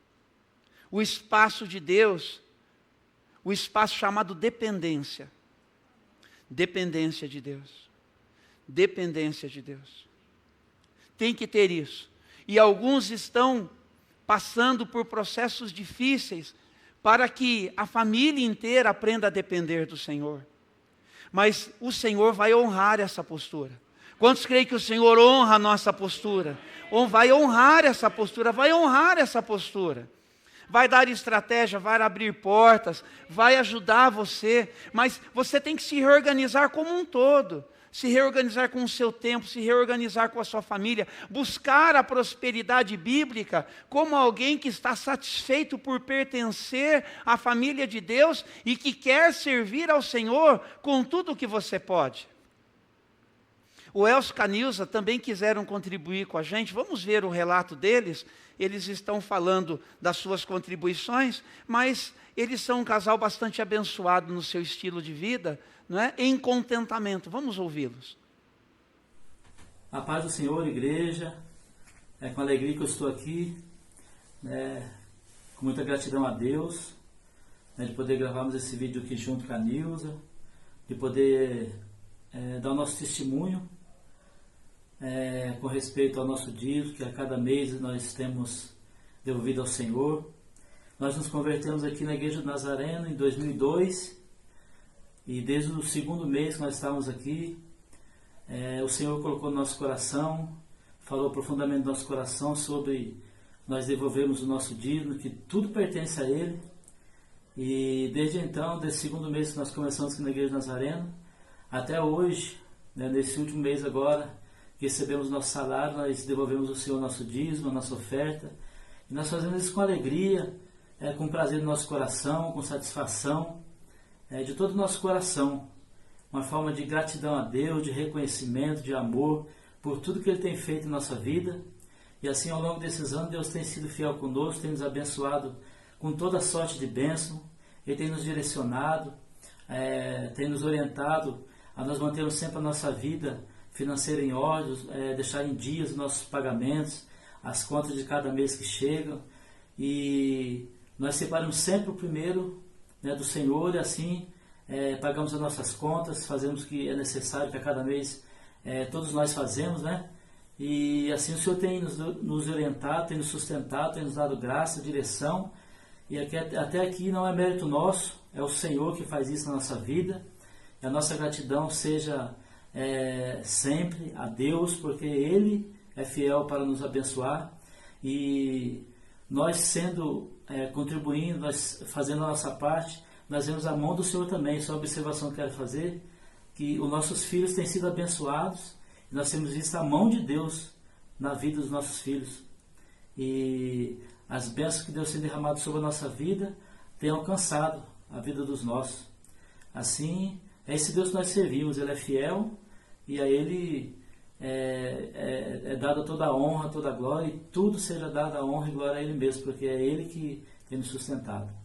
o espaço de Deus, o espaço chamado dependência. Dependência de Deus. Dependência de Deus. Tem que ter isso. E alguns estão passando por processos difíceis, para que a família inteira aprenda a depender do Senhor. Mas o Senhor vai honrar essa postura. Quantos creem que o Senhor honra a nossa postura? Vai honrar essa postura, vai honrar essa postura. Vai dar estratégia, vai abrir portas, vai ajudar você. Mas você tem que se reorganizar como um todo. Se reorganizar com o seu tempo, se reorganizar com a sua família, buscar a prosperidade bíblica como alguém que está satisfeito por pertencer à família de Deus e que quer servir ao Senhor com tudo o que você pode. O Elcio Canilza também quiseram contribuir com a gente, vamos ver o relato deles, eles estão falando das suas contribuições, mas eles são um casal bastante abençoado no seu estilo de vida, em contentamento. Vamos ouvi-los. A paz do Senhor, igreja. É com alegria que eu estou aqui, né, com muita gratidão a Deus, né, de poder gravarmos esse vídeo aqui junto com a Nilza, de poder dar o nosso testemunho com respeito ao nosso dízimo, que a cada mês nós temos devolvido ao Senhor. Nós nos convertemos aqui na Igreja do Nazareno em 2002, e desde o segundo mês que nós estávamos aqui, o Senhor colocou no nosso coração, falou profundamente no nosso coração sobre nós devolvermos o nosso dízimo, que tudo pertence a Ele. E desde então, desse segundo mês que nós começamos aqui na Igreja do Nazareno, até hoje, né, nesse último mês agora, que recebemos nosso salário, nós devolvemos ao Senhor nosso dízimo, a nossa oferta. E nós fazemos isso com alegria, com prazer no nosso coração, com satisfação, de todo o nosso coração. Uma forma de gratidão a Deus, de reconhecimento, de amor por tudo que Ele tem feito em nossa vida. E assim, ao longo desses anos, Deus tem sido fiel conosco, tem nos abençoado com toda sorte de bênção. Ele tem nos direcionado, tem nos orientado a nós mantermos sempre a nossa vida financeira em ordem, deixar em dias os nossos pagamentos, as contas de cada mês que chegam. E nós separamos sempre o primeiro, né, do Senhor, e assim pagamos as nossas contas, fazemos o que é necessário, que a cada mês todos nós fazemos, né? E assim o Senhor tem nos orientado, tem nos sustentado, tem nos dado graça, direção. E até aqui não é mérito nosso, é o Senhor que faz isso na nossa vida. E a nossa gratidão seja sempre a Deus, porque Ele é fiel para nos abençoar. E nós contribuindo, nós fazendo a nossa parte, nós vemos a mão do Senhor também. Só uma observação que eu quero fazer, que os nossos filhos têm sido abençoados, e nós temos visto a mão de Deus na vida dos nossos filhos. E as bênçãos que Deus tem derramado sobre a nossa vida têm alcançado a vida dos nossos. Assim, é esse Deus que nós servimos. Ele é fiel, e a Ele é dada toda a honra, toda a glória, e tudo seja dado a honra e glória a Ele mesmo, porque é Ele que tem nos sustentado.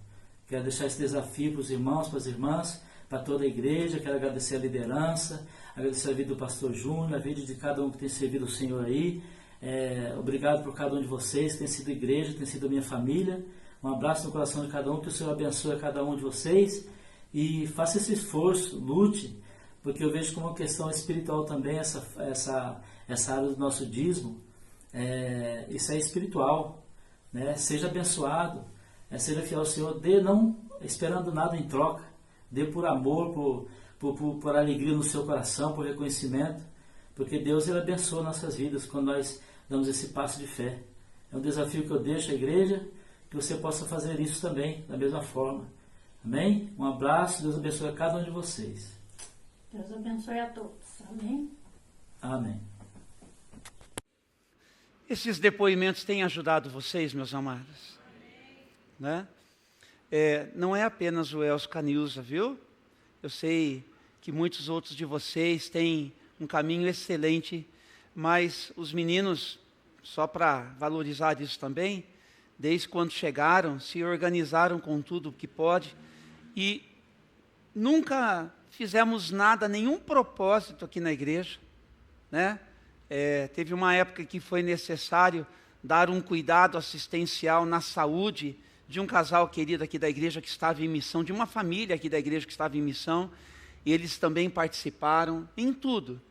Quero deixar esse desafio para os irmãos, para as irmãs, para toda a igreja. Quero agradecer a liderança, agradecer a vida do pastor Júnior, a vida de cada um que tem servido o Senhor aí. Obrigado por cada um de vocês, tem sido igreja, tem sido a minha família. Um abraço no coração de cada um, que o Senhor abençoe a cada um de vocês. E faça esse esforço, lute, porque eu vejo como uma questão espiritual também essa área do nosso dízimo. Isso é espiritual, né? Seja abençoado, seja fiel ao Senhor, dê não esperando nada em troca, dê por amor, por alegria no seu coração, por reconhecimento, porque Deus, Ele abençoa nossas vidas quando nós damos esse passo de fé. É um desafio que eu deixo à igreja, que você possa fazer isso também, da mesma forma. Amém? Um abraço, Deus abençoe a cada um de vocês. Deus abençoe a todos. Amém? Amém. Esses depoimentos têm ajudado vocês, meus amados? Né? Não é apenas o Elcio Canilza, viu? Eu sei que muitos outros de vocês têm um caminho excelente, mas os meninos, só para valorizar isso também, desde quando chegaram, se organizaram com tudo o que pode, e nunca fizemos nada, nenhum propósito aqui na igreja, né? Teve uma época que foi necessário dar um cuidado assistencial na saúde de um casal querido aqui da igreja que estava em missão, de uma família aqui da igreja que estava em missão, e eles também participaram em tudo.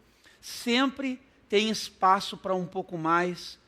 Sempre tem espaço para um pouco mais,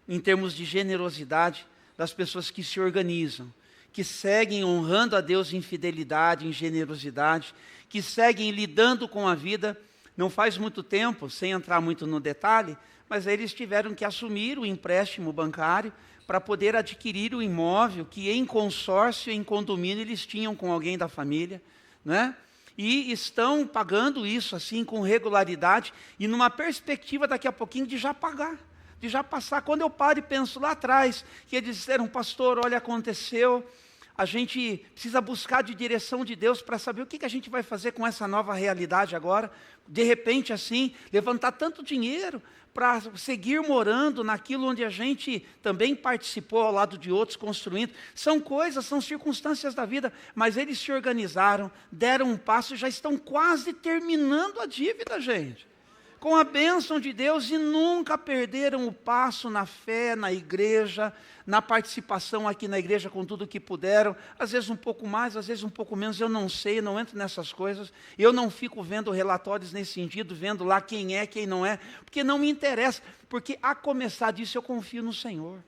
em termos de generosidade, das pessoas que se organizam, que seguem honrando a Deus em fidelidade, em generosidade, que seguem lidando com a vida. Não faz muito tempo, sem entrar muito no detalhe, mas eles tiveram que assumir o empréstimo bancário para poder adquirir o imóvel que em consórcio, em condomínio, eles tinham com alguém da família, né? E estão pagando isso assim com regularidade e numa perspectiva daqui a pouquinho de já pagar, de já passar. Quando eu paro e penso lá atrás, que eles disseram, pastor, olha, aconteceu, a gente precisa buscar de direção de Deus para saber o que a gente vai fazer com essa nova realidade agora. De repente, assim, levantar tanto dinheiro para seguir morando naquilo onde a gente também participou ao lado de outros, construindo. São coisas, são circunstâncias da vida, mas eles se organizaram, deram um passo e já estão quase terminando a dívida, gente. com a bênção de Deus e nunca perderam o passo na fé, na igreja, na participação aqui na igreja com tudo que puderam, às vezes um pouco mais, às vezes um pouco menos, eu não sei, não entro nessas coisas, eu não fico vendo relatórios nesse sentido, vendo lá quem é, quem não é, porque não me interessa, porque a começar disso eu confio no Senhor.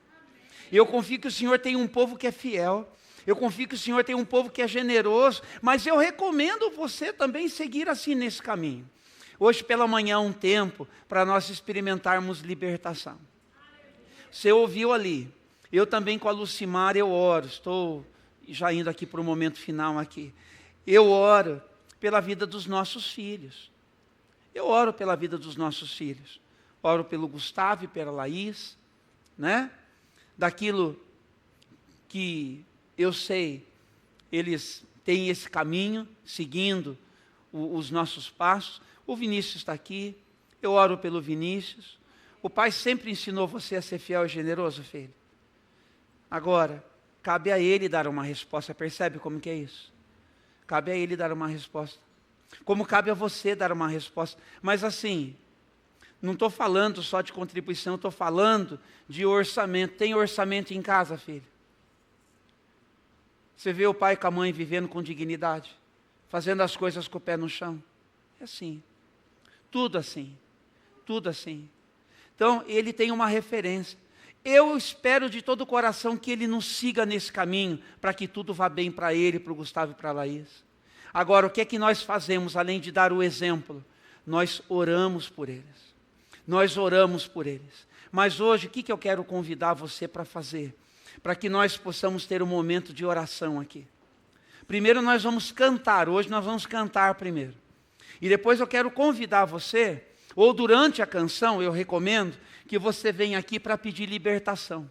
Eu confio que o Senhor tem um povo que é fiel, eu confio que o Senhor tem um povo que é generoso, mas eu recomendo você também seguir assim nesse caminho. Hoje pela manhã um tempo para nós experimentarmos libertação. Você ouviu ali, eu também com a Lucimar eu oro, estou já indo aqui para o momento final aqui. Eu oro pela vida dos nossos filhos. Eu oro pela vida dos nossos filhos. Oro pelo Gustavo e pela Laís, né? Daquilo que eu sei, eles têm esse caminho, seguindo os nossos passos. O Vinícius está aqui, eu oro pelo Vinícius. O pai sempre ensinou você a ser fiel e generoso, filho. Agora, cabe a ele dar uma resposta, percebe como que é isso? Cabe a ele dar uma resposta. Como cabe a você dar uma resposta. Mas assim, não estou falando só de contribuição, estou falando de orçamento. Tem orçamento em casa, filho? Você vê o pai com a mãe vivendo com dignidade, fazendo as coisas com o pé no chão? É assim. Tudo assim, tudo assim. Então, ele tem uma referência. Eu espero de todo o coração que ele nos siga nesse caminho, para que tudo vá bem para ele, para o Gustavo e para a Laís. Agora, o que é que nós fazemos, além de dar o exemplo? Nós oramos por eles. Nós oramos por eles. Mas hoje, o que eu quero convidar você para fazer? Para que nós possamos ter um momento de oração aqui. Primeiro nós vamos cantar, hoje nós vamos cantar primeiro. E depois eu quero convidar você, ou durante a canção, eu recomendo que você venha aqui para pedir libertação.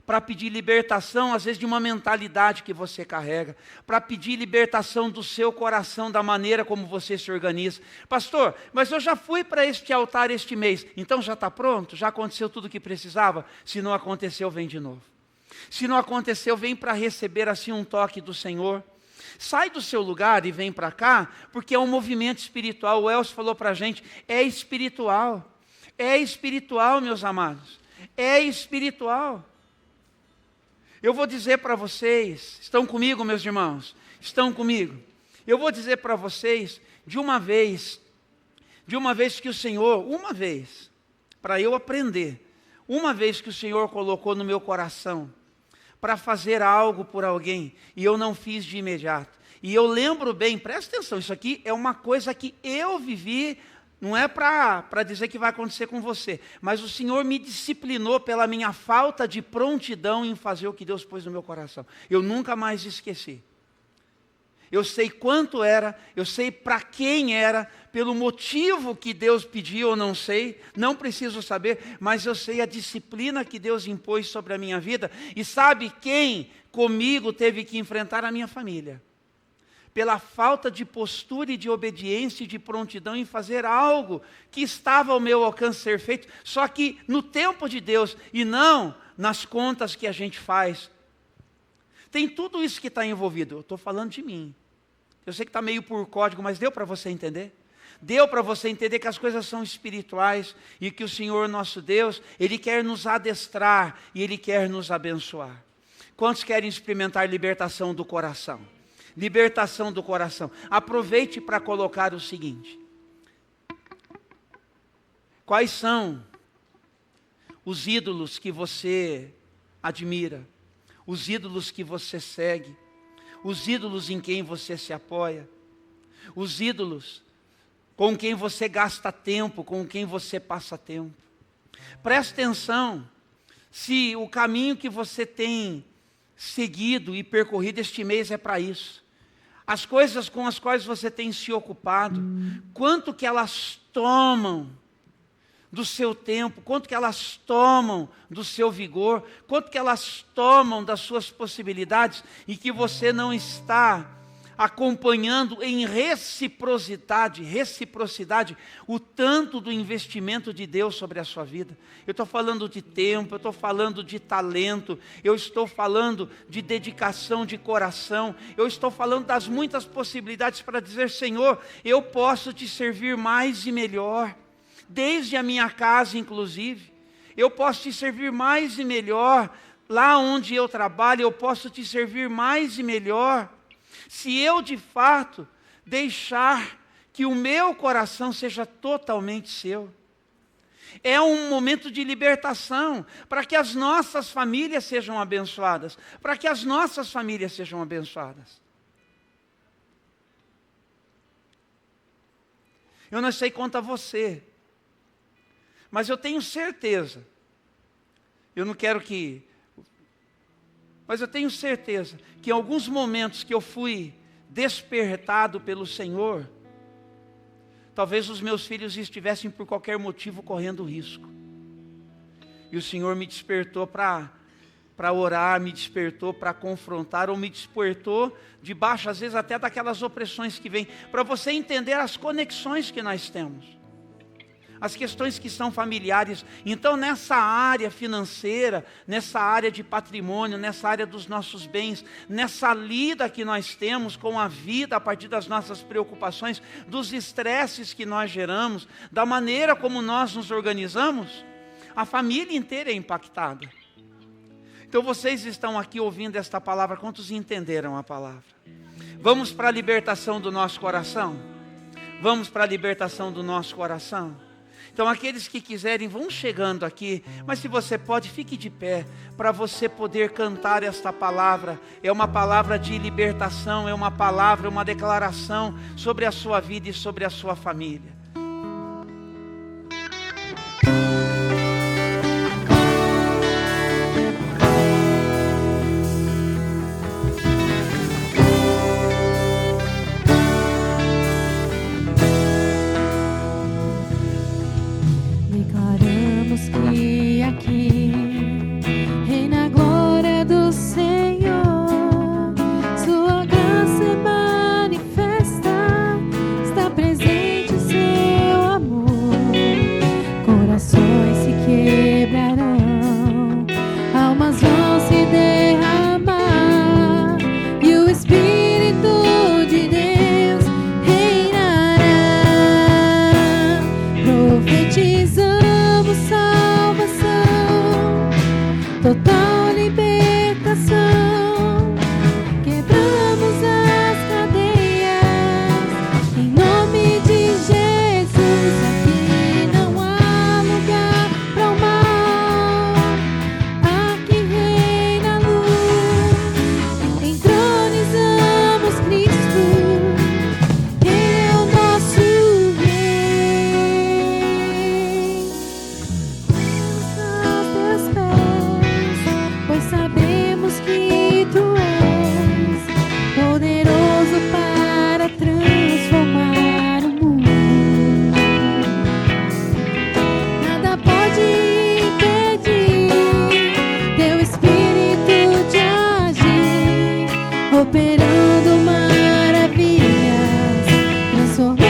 Para pedir libertação, às vezes, de uma mentalidade que você carrega. Para pedir libertação do seu coração, da maneira como você se organiza. Pastor, mas eu já fui para este altar este mês. Então já está pronto? Já aconteceu tudo o que precisava? Se não aconteceu, vem de novo. Se não aconteceu, vem para receber assim um toque do Senhor. Sai do seu lugar e vem para cá, porque é um movimento espiritual. O Elcio falou para a gente, é espiritual, meus amados, é espiritual. Eu vou dizer para vocês, estão comigo, meus irmãos? Estão comigo? Eu vou dizer para vocês, de uma vez que o Senhor, para eu aprender, uma vez que o Senhor colocou no meu coração, para fazer algo por alguém, e eu não fiz de imediato. E eu lembro bem, presta atenção, isso aqui é uma coisa que eu vivi, não é para dizer que vai acontecer com você, mas o Senhor me disciplinou pela minha falta de prontidão em fazer o que Deus pôs no meu coração. Eu nunca mais esqueci. Eu sei quanto era, eu sei para quem era, pelo motivo que Deus pediu, eu não sei, não preciso saber, mas eu sei a disciplina que Deus impôs sobre a minha vida. E sabe quem comigo teve que enfrentar? A minha família. Pela falta de postura e de obediência e de prontidão em fazer algo que estava ao meu alcance ser feito, só que no tempo de Deus e não nas contas que a gente faz. Tem tudo isso que está envolvido. Eu estou falando de mim. Eu sei que está meio por código, mas deu para você entender? Deu para você entender que as coisas são espirituais e que o Senhor nosso Deus, Ele quer nos adestrar e Ele quer nos abençoar. Quantos querem experimentar libertação do coração? Libertação do coração. Aproveite para colocar o seguinte. Quais são os ídolos que você admira? Os ídolos que você segue, os ídolos em quem você se apoia, os ídolos com quem você gasta tempo, com quem você passa tempo. Preste atenção, se o caminho que você tem seguido e percorrido este mês é para isso. As coisas com as quais você tem se ocupado, quanto que elas tomam do seu tempo, quanto que elas tomam do seu vigor, quanto que elas tomam das suas possibilidades e que você não está acompanhando em reciprocidade o tanto do investimento de Deus sobre a sua vida. Eu estou falando de tempo, eu estou falando de talento, eu estou falando de dedicação de coração, eu estou falando das muitas possibilidades para dizer, Senhor, eu posso te servir mais e melhor. desde a minha casa, inclusive. Eu posso te servir mais e melhor. Lá onde eu trabalho, eu posso te servir mais e melhor. Se eu, de fato, deixar que o meu coração seja totalmente seu. É um momento de libertação, para que as nossas famílias sejam abençoadas. Para que as nossas famílias sejam abençoadas. Eu não sei quanto a você, mas eu tenho certeza, mas eu tenho certeza que em alguns momentos que eu fui despertado pelo Senhor, talvez os meus filhos estivessem por qualquer motivo correndo risco. E o Senhor me despertou para orar, me despertou para confrontar, ou me despertou debaixo, às vezes, até daquelas opressões que vêm, para você entender as conexões que nós temos, as questões que são familiares. Então, nessa área financeira, nessa área de patrimônio, nessa área dos nossos bens, nessa lida que nós temos com a vida a partir das nossas preocupações, dos estresses que nós geramos, da maneira como nós nos organizamos, a família inteira é impactada. Então vocês estão aqui ouvindo esta palavra, quantos entenderam a palavra? Vamos para a libertação do nosso coração? Vamos para a libertação do nosso coração? Então aqueles que quiserem vão chegando aqui, mas se você pode, fique de pé, para você poder cantar esta palavra. É uma palavra de libertação, é uma palavra, uma declaração sobre a sua vida e sobre a sua família. Que aqui reina a glória do Senhor, sua graça manifesta, está presente o seu amor. Corações se quebrarão, almas vão se derramar, e o Espírito de Deus reinará. Profetizando total libertação, quebramos as cadeias, em nome de Jesus. Aqui não há lugar para o mal, aqui reina a luz, entronizamos Cristo, Ele é o nosso Rei. Aos teus pés, pois sabemos que Tu és poderoso para transformar o mundo. Nada pode impedir Teu Espírito de agir, operando maravilhas, transformando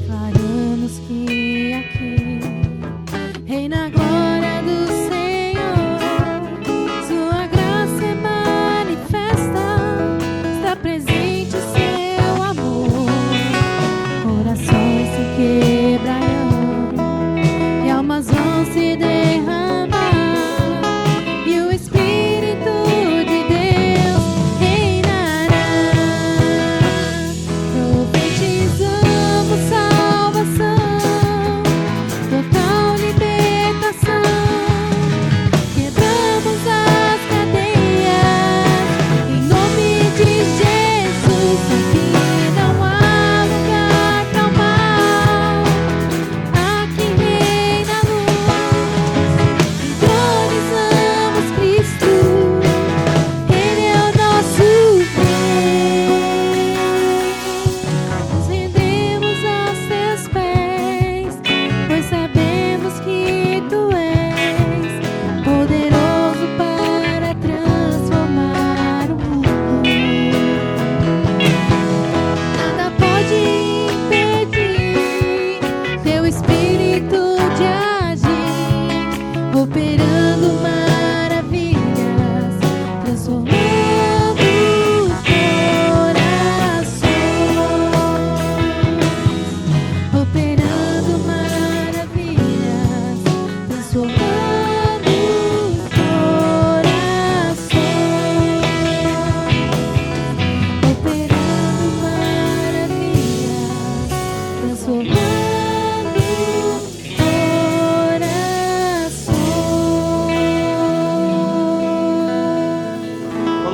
declaramos que aqui reina a glória do Senhor, sua graça manifesta, está presente o seu amor. Corações se quebrarão e almas vão se derramar, e o Espírito de Deus reinará. Profetizamos salvação, total libertação,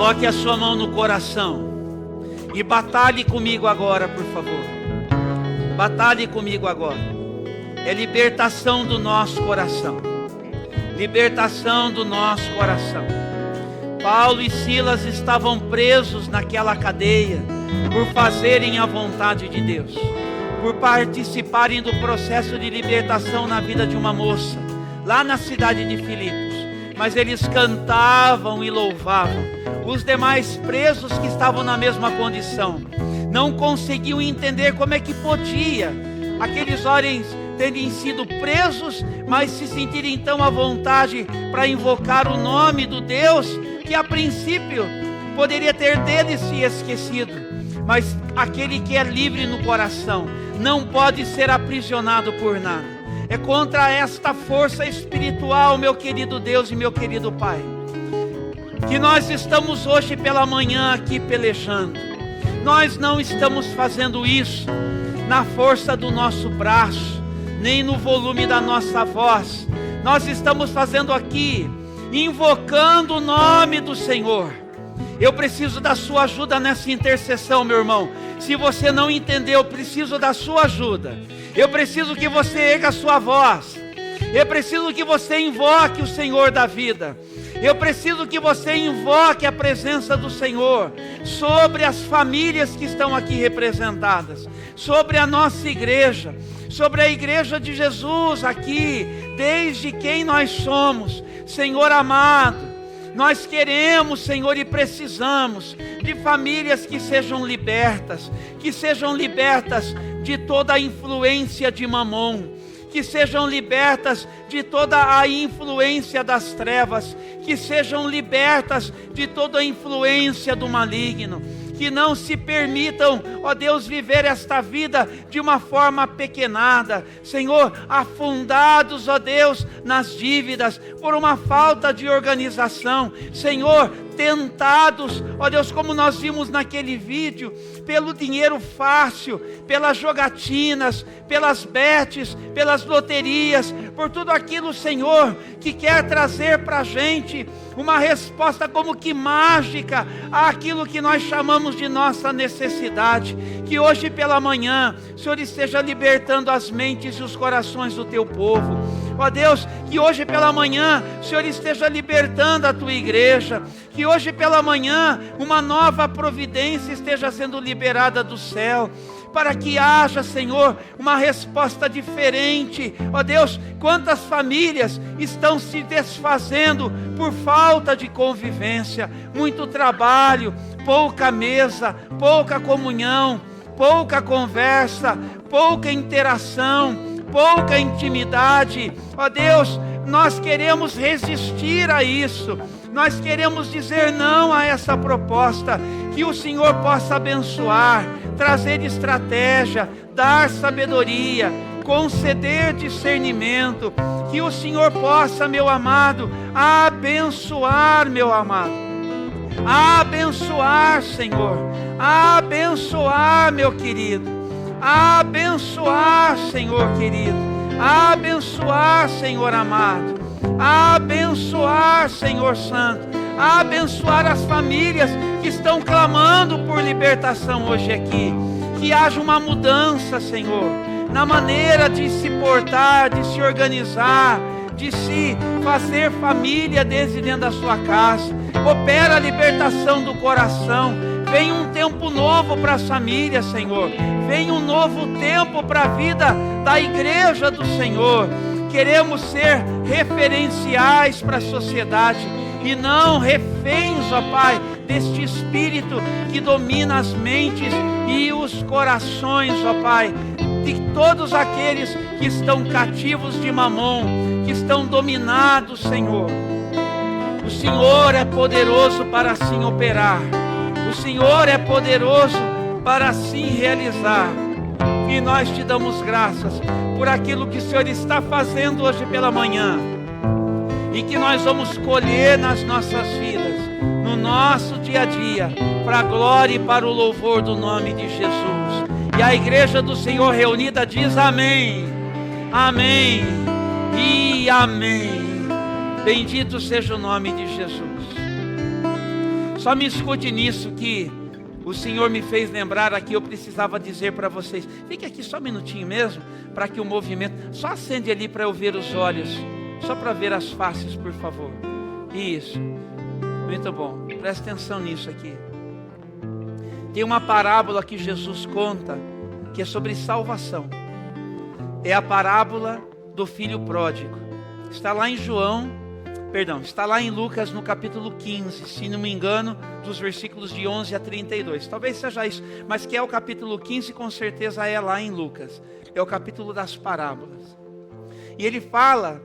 Coloque a sua mão no coração e batalhe comigo agora, por favor. Batalhe comigo agora. É libertação do nosso coração. Libertação do nosso coração. Paulo e Silas estavam presos naquela cadeia por fazerem a vontade de Deus, por participarem do processo de libertação na vida de uma moça, lá na cidade de Filipos. Mas eles cantavam e louvavam. Os demais presos que estavam na mesma condição não conseguiam entender como é que podia aqueles homens terem sido presos, mas se sentirem então à vontade para invocar o nome do Deus que a princípio poderia ter deles se esquecido. Mas aquele que é livre no coração não pode ser aprisionado por nada. É contra esta força espiritual, meu querido Deus e meu querido Pai, que nós estamos hoje pela manhã aqui pelejando. Nós não estamos fazendo isso na força do nosso braço, nem no volume da nossa voz. Nós estamos fazendo aqui, invocando o nome do Senhor. Eu preciso da sua ajuda nessa intercessão, meu irmão. Se você não entendeu, eu preciso da sua ajuda. Eu preciso que você erga a sua voz. Eu preciso que você invoque o Senhor da vida. Eu preciso que você invoque a presença do Senhor sobre as famílias que estão aqui representadas, sobre a nossa igreja, sobre a igreja de Jesus aqui, desde quem nós somos. Senhor amado, nós queremos, Senhor, e precisamos de famílias que sejam libertas de toda a influência de Mamon, que sejam libertas de toda a influência das trevas, que sejam libertas de toda a influência do maligno, que não se permitam, ó Deus, viver esta vida de uma forma apequenada, Senhor, afundados, ó Deus, nas dívidas, por uma falta de organização, Senhor, tentados, ó Deus, como nós vimos naquele vídeo, pelo dinheiro fácil, pelas jogatinas, pelas betes, pelas loterias, por tudo aquilo, Senhor, que quer trazer para a gente uma resposta como que mágica àquilo que nós chamamos de nossa necessidade. Que hoje pela manhã o Senhor esteja libertando as mentes e os corações do teu povo. Ó Deus, que hoje pela manhã o Senhor esteja libertando a tua igreja, que hoje pela manhã uma nova providência esteja sendo liberada do céu, para que haja, Senhor, uma resposta diferente. Ó Deus, quantas famílias estão se desfazendo por falta de convivência, muito trabalho, pouca mesa, pouca comunhão, pouca conversa, pouca interação, pouca intimidade. Ó Deus, nós queremos resistir a isso, nós queremos dizer não a essa proposta. Que o Senhor possa abençoar, trazer estratégia, dar sabedoria, conceder discernimento. Que o Senhor possa, meu amado, abençoar, meu amado, abençoar, Senhor, abençoar, meu querido, abençoar, Senhor querido, abençoar, Senhor amado, abençoar, Senhor santo, abençoar as famílias que estão clamando por libertação hoje aqui. Que haja uma mudança, Senhor, na maneira de se portar, de se organizar, de se fazer família desde dentro da sua casa. Opera a libertação do coração. Vem um tempo novo para as famílias, Senhor. Vem um novo tempo para a vida da igreja do Senhor. Queremos ser referenciais para a sociedade e não reféns, ó Pai, deste espírito que domina as mentes e os corações, ó Pai, de todos aqueles que estão cativos de Mamon, que estão dominados, Senhor. O Senhor é poderoso para assim operar. O Senhor é poderoso para assim realizar. E nós te damos graças por aquilo que o Senhor está fazendo hoje pela manhã. E que nós vamos colher nas nossas vidas, no nosso dia a dia, para a glória e para o louvor do nome de Jesus. E a igreja do Senhor reunida diz amém, amém e amém. Bendito seja o nome de Jesus. Só me escute nisso que o Senhor me fez lembrar aqui, eu precisava dizer para vocês. Fique aqui só um minutinho mesmo, para que o movimento... Só acende ali para eu ver os olhos, só para ver as faces, por favor. Isso, muito bom, presta atenção nisso aqui. Tem uma parábola que Jesus conta, que é sobre salvação. É a parábola do filho pródigo. Está lá em está lá em Lucas no capítulo 15, se não me engano, dos versículos de 11 a 32. Talvez seja isso, mas que é o capítulo 15, com certeza é lá em Lucas. É o capítulo das parábolas. E ele fala,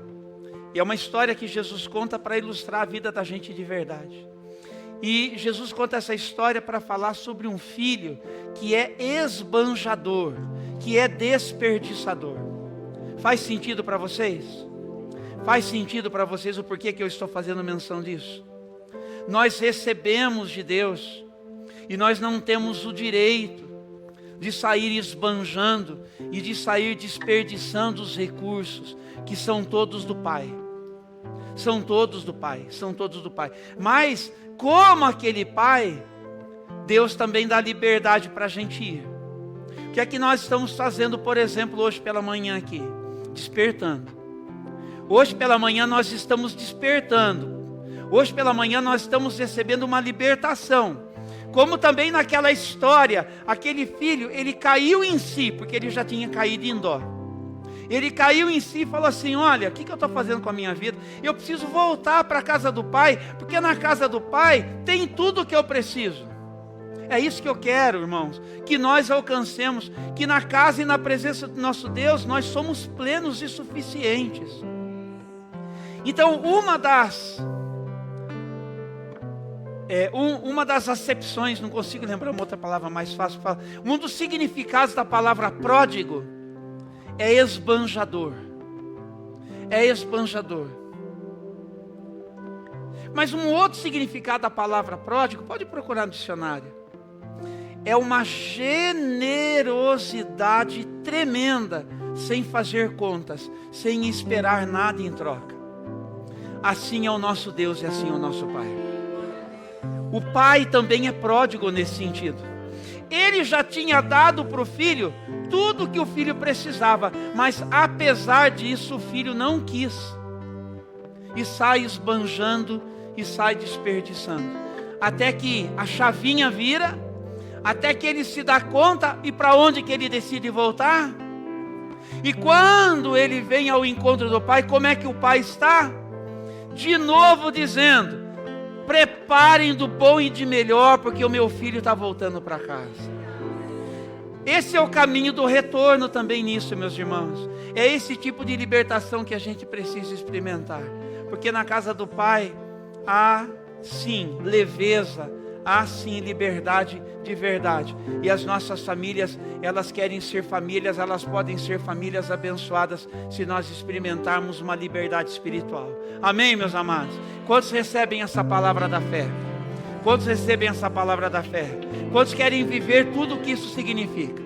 e é uma história que Jesus conta para ilustrar a vida da gente de verdade. E Jesus conta essa história para falar sobre um filho que é esbanjador, que é desperdiçador. Faz sentido para vocês? Faz sentido para vocês o porquê que eu estou fazendo menção disso? Nós recebemos de Deus e nós não temos o direito de sair esbanjando e de sair desperdiçando os recursos que são todos do Pai. São todos do Pai, são todos do Pai. Mas, como aquele Pai, Deus também dá liberdade para a gente ir. O que é que nós estamos fazendo, por exemplo, hoje pela manhã aqui? Despertando. Hoje pela manhã nós estamos despertando. Hoje pela manhã nós estamos recebendo uma libertação. Como também naquela história, aquele filho, ele caiu em si, porque ele já tinha caído em dó. Ele caiu em si e falou assim: olha, o que eu estou fazendo com a minha vida? Eu preciso voltar para a casa do Pai, porque na casa do Pai tem tudo o que eu preciso. É isso que eu quero, irmãos, que nós alcancemos, que na casa e na presença do nosso Deus, nós somos plenos e suficientes. Então, uma das acepções, não consigo lembrar uma outra palavra mais fácil, um dos significados da palavra pródigo é esbanjador. É esbanjador. Mas um outro significado da palavra pródigo, pode procurar no dicionário, é uma generosidade tremenda, sem fazer contas, sem esperar nada em troca. Assim é o nosso Deus e assim é o nosso Pai. O Pai também é pródigo nesse sentido. Ele já tinha dado para o filho tudo que o filho precisava, mas apesar disso o filho não quis. E sai esbanjando e sai desperdiçando. Até que a chavinha vira, até que ele se dá conta, e para onde que ele decide voltar? E quando ele vem ao encontro do Pai, como é que o Pai está? De novo dizendo: preparem do bom e de melhor, porque o meu filho está voltando para casa. Esse é o caminho do retorno também nisso, meus irmãos. É esse tipo de libertação que a gente precisa experimentar. Porque na casa do Pai há sim leveza, há sim liberdade de verdade. E as nossas famílias, elas querem ser famílias, elas podem ser famílias abençoadas se nós experimentarmos uma liberdade espiritual. Amém, meus amados? Quantos recebem essa palavra da fé? Quantos recebem essa palavra da fé? Quantos querem viver tudo o que isso significa?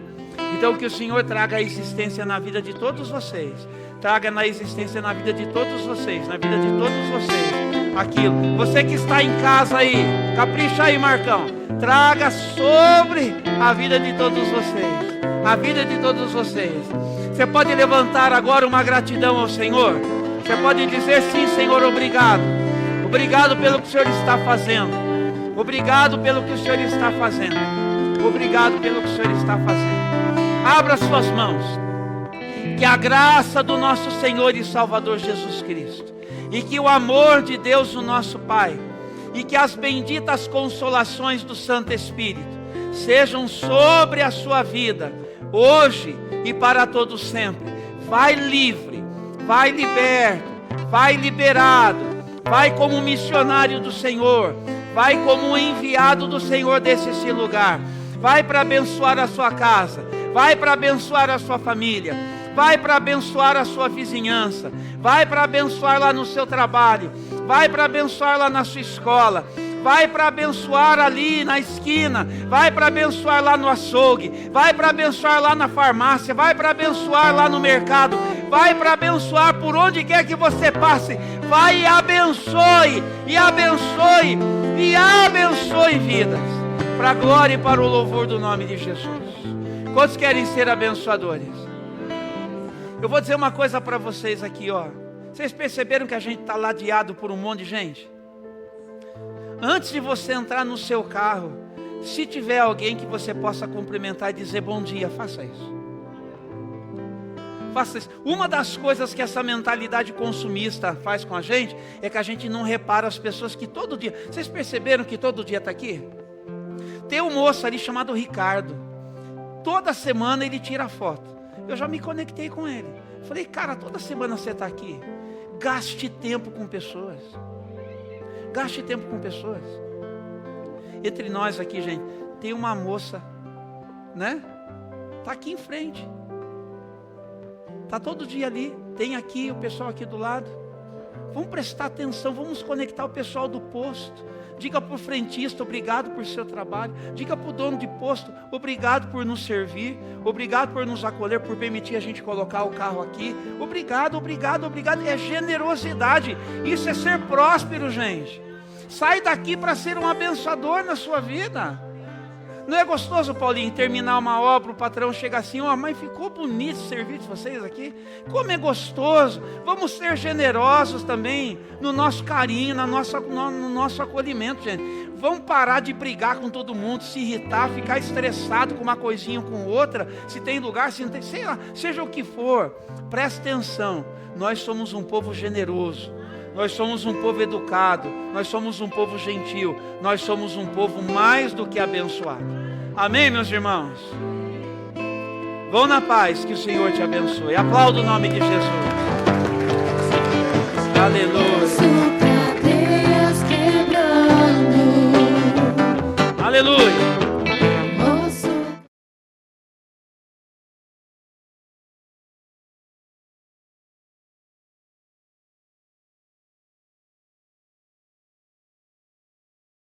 Então que o Senhor traga a existência na vida de todos vocês. Traga na existência na vida de todos vocês, na vida de todos vocês, aquilo. Você que está em casa aí, capricha aí, Marcão. Traga sobre a vida de todos vocês, a vida de todos vocês. Você pode levantar agora uma gratidão ao Senhor. Você pode dizer: sim, Senhor, obrigado. Obrigado pelo que o Senhor está fazendo. Obrigado pelo que o Senhor está fazendo. Obrigado pelo que o Senhor está fazendo. Abra suas mãos. Que a graça do nosso Senhor e Salvador Jesus Cristo, e que o amor de Deus, o nosso Pai, e que as benditas consolações do Santo Espírito sejam sobre a sua vida, hoje e para todo sempre. Vai livre, vai liberto, vai liberado, vai como missionário do Senhor, vai como enviado do Senhor desse lugar, vai para abençoar a sua casa, vai para abençoar a sua família, vai para abençoar a sua vizinhança, vai para abençoar lá no seu trabalho, vai para abençoar lá na sua escola, vai para abençoar ali na esquina, vai para abençoar lá no açougue, vai para abençoar lá na farmácia, vai para abençoar lá no mercado, vai para abençoar por onde quer que você passe. Vai e abençoe, e abençoe, e abençoe vidas, para a glória e para o louvor do nome de Jesus. Quantos querem ser abençoadores? Eu vou dizer uma coisa para vocês aqui, ó. Vocês perceberam que a gente está ladeado por um monte de gente? Antes de você entrar no seu carro, se tiver alguém que você possa cumprimentar e dizer bom dia, faça isso. Faça isso. Uma das coisas que essa mentalidade consumista faz com a gente é que a gente não repara as pessoas que todo dia... Vocês perceberam que todo dia está aqui? Tem um moço ali chamado Ricardo. Toda semana ele tira foto. Eu já me conectei com ele. Falei, cara, toda semana você está aqui. Gaste tempo com pessoas. Gaste tempo com pessoas. Entre nós aqui, gente, tem uma moça, né? Está aqui em frente. Está todo dia ali. Tem aqui o pessoal aqui do lado. Vamos prestar atenção, vamos conectar o pessoal do posto. Diga para o frentista, obrigado por seu trabalho. Diga para o dono de posto, obrigado por nos servir. Obrigado por nos acolher, por permitir a gente colocar o carro aqui. Obrigado, obrigado, obrigado. É generosidade. Isso é ser próspero, gente. Sai daqui para ser um abençoador na sua vida. Não é gostoso, Paulinho, terminar uma obra, o patrão chega assim, ó, mas ficou bonito o serviço de vocês aqui. Como é gostoso. Vamos ser generosos também no nosso carinho, no nosso acolhimento, gente. Vamos parar de brigar com todo mundo, se irritar, ficar estressado com uma coisinha ou com outra, se tem lugar, se não tem, sei lá, seja o que for. Presta atenção, nós somos um povo generoso. Nós somos um povo educado, nós somos um povo gentil, nós somos um povo mais do que abençoado. Amém, meus irmãos? Vão na paz, que o Senhor te abençoe. Aplauda o nome de Jesus. Aleluia. Sopra Deus quebrando. Aleluia.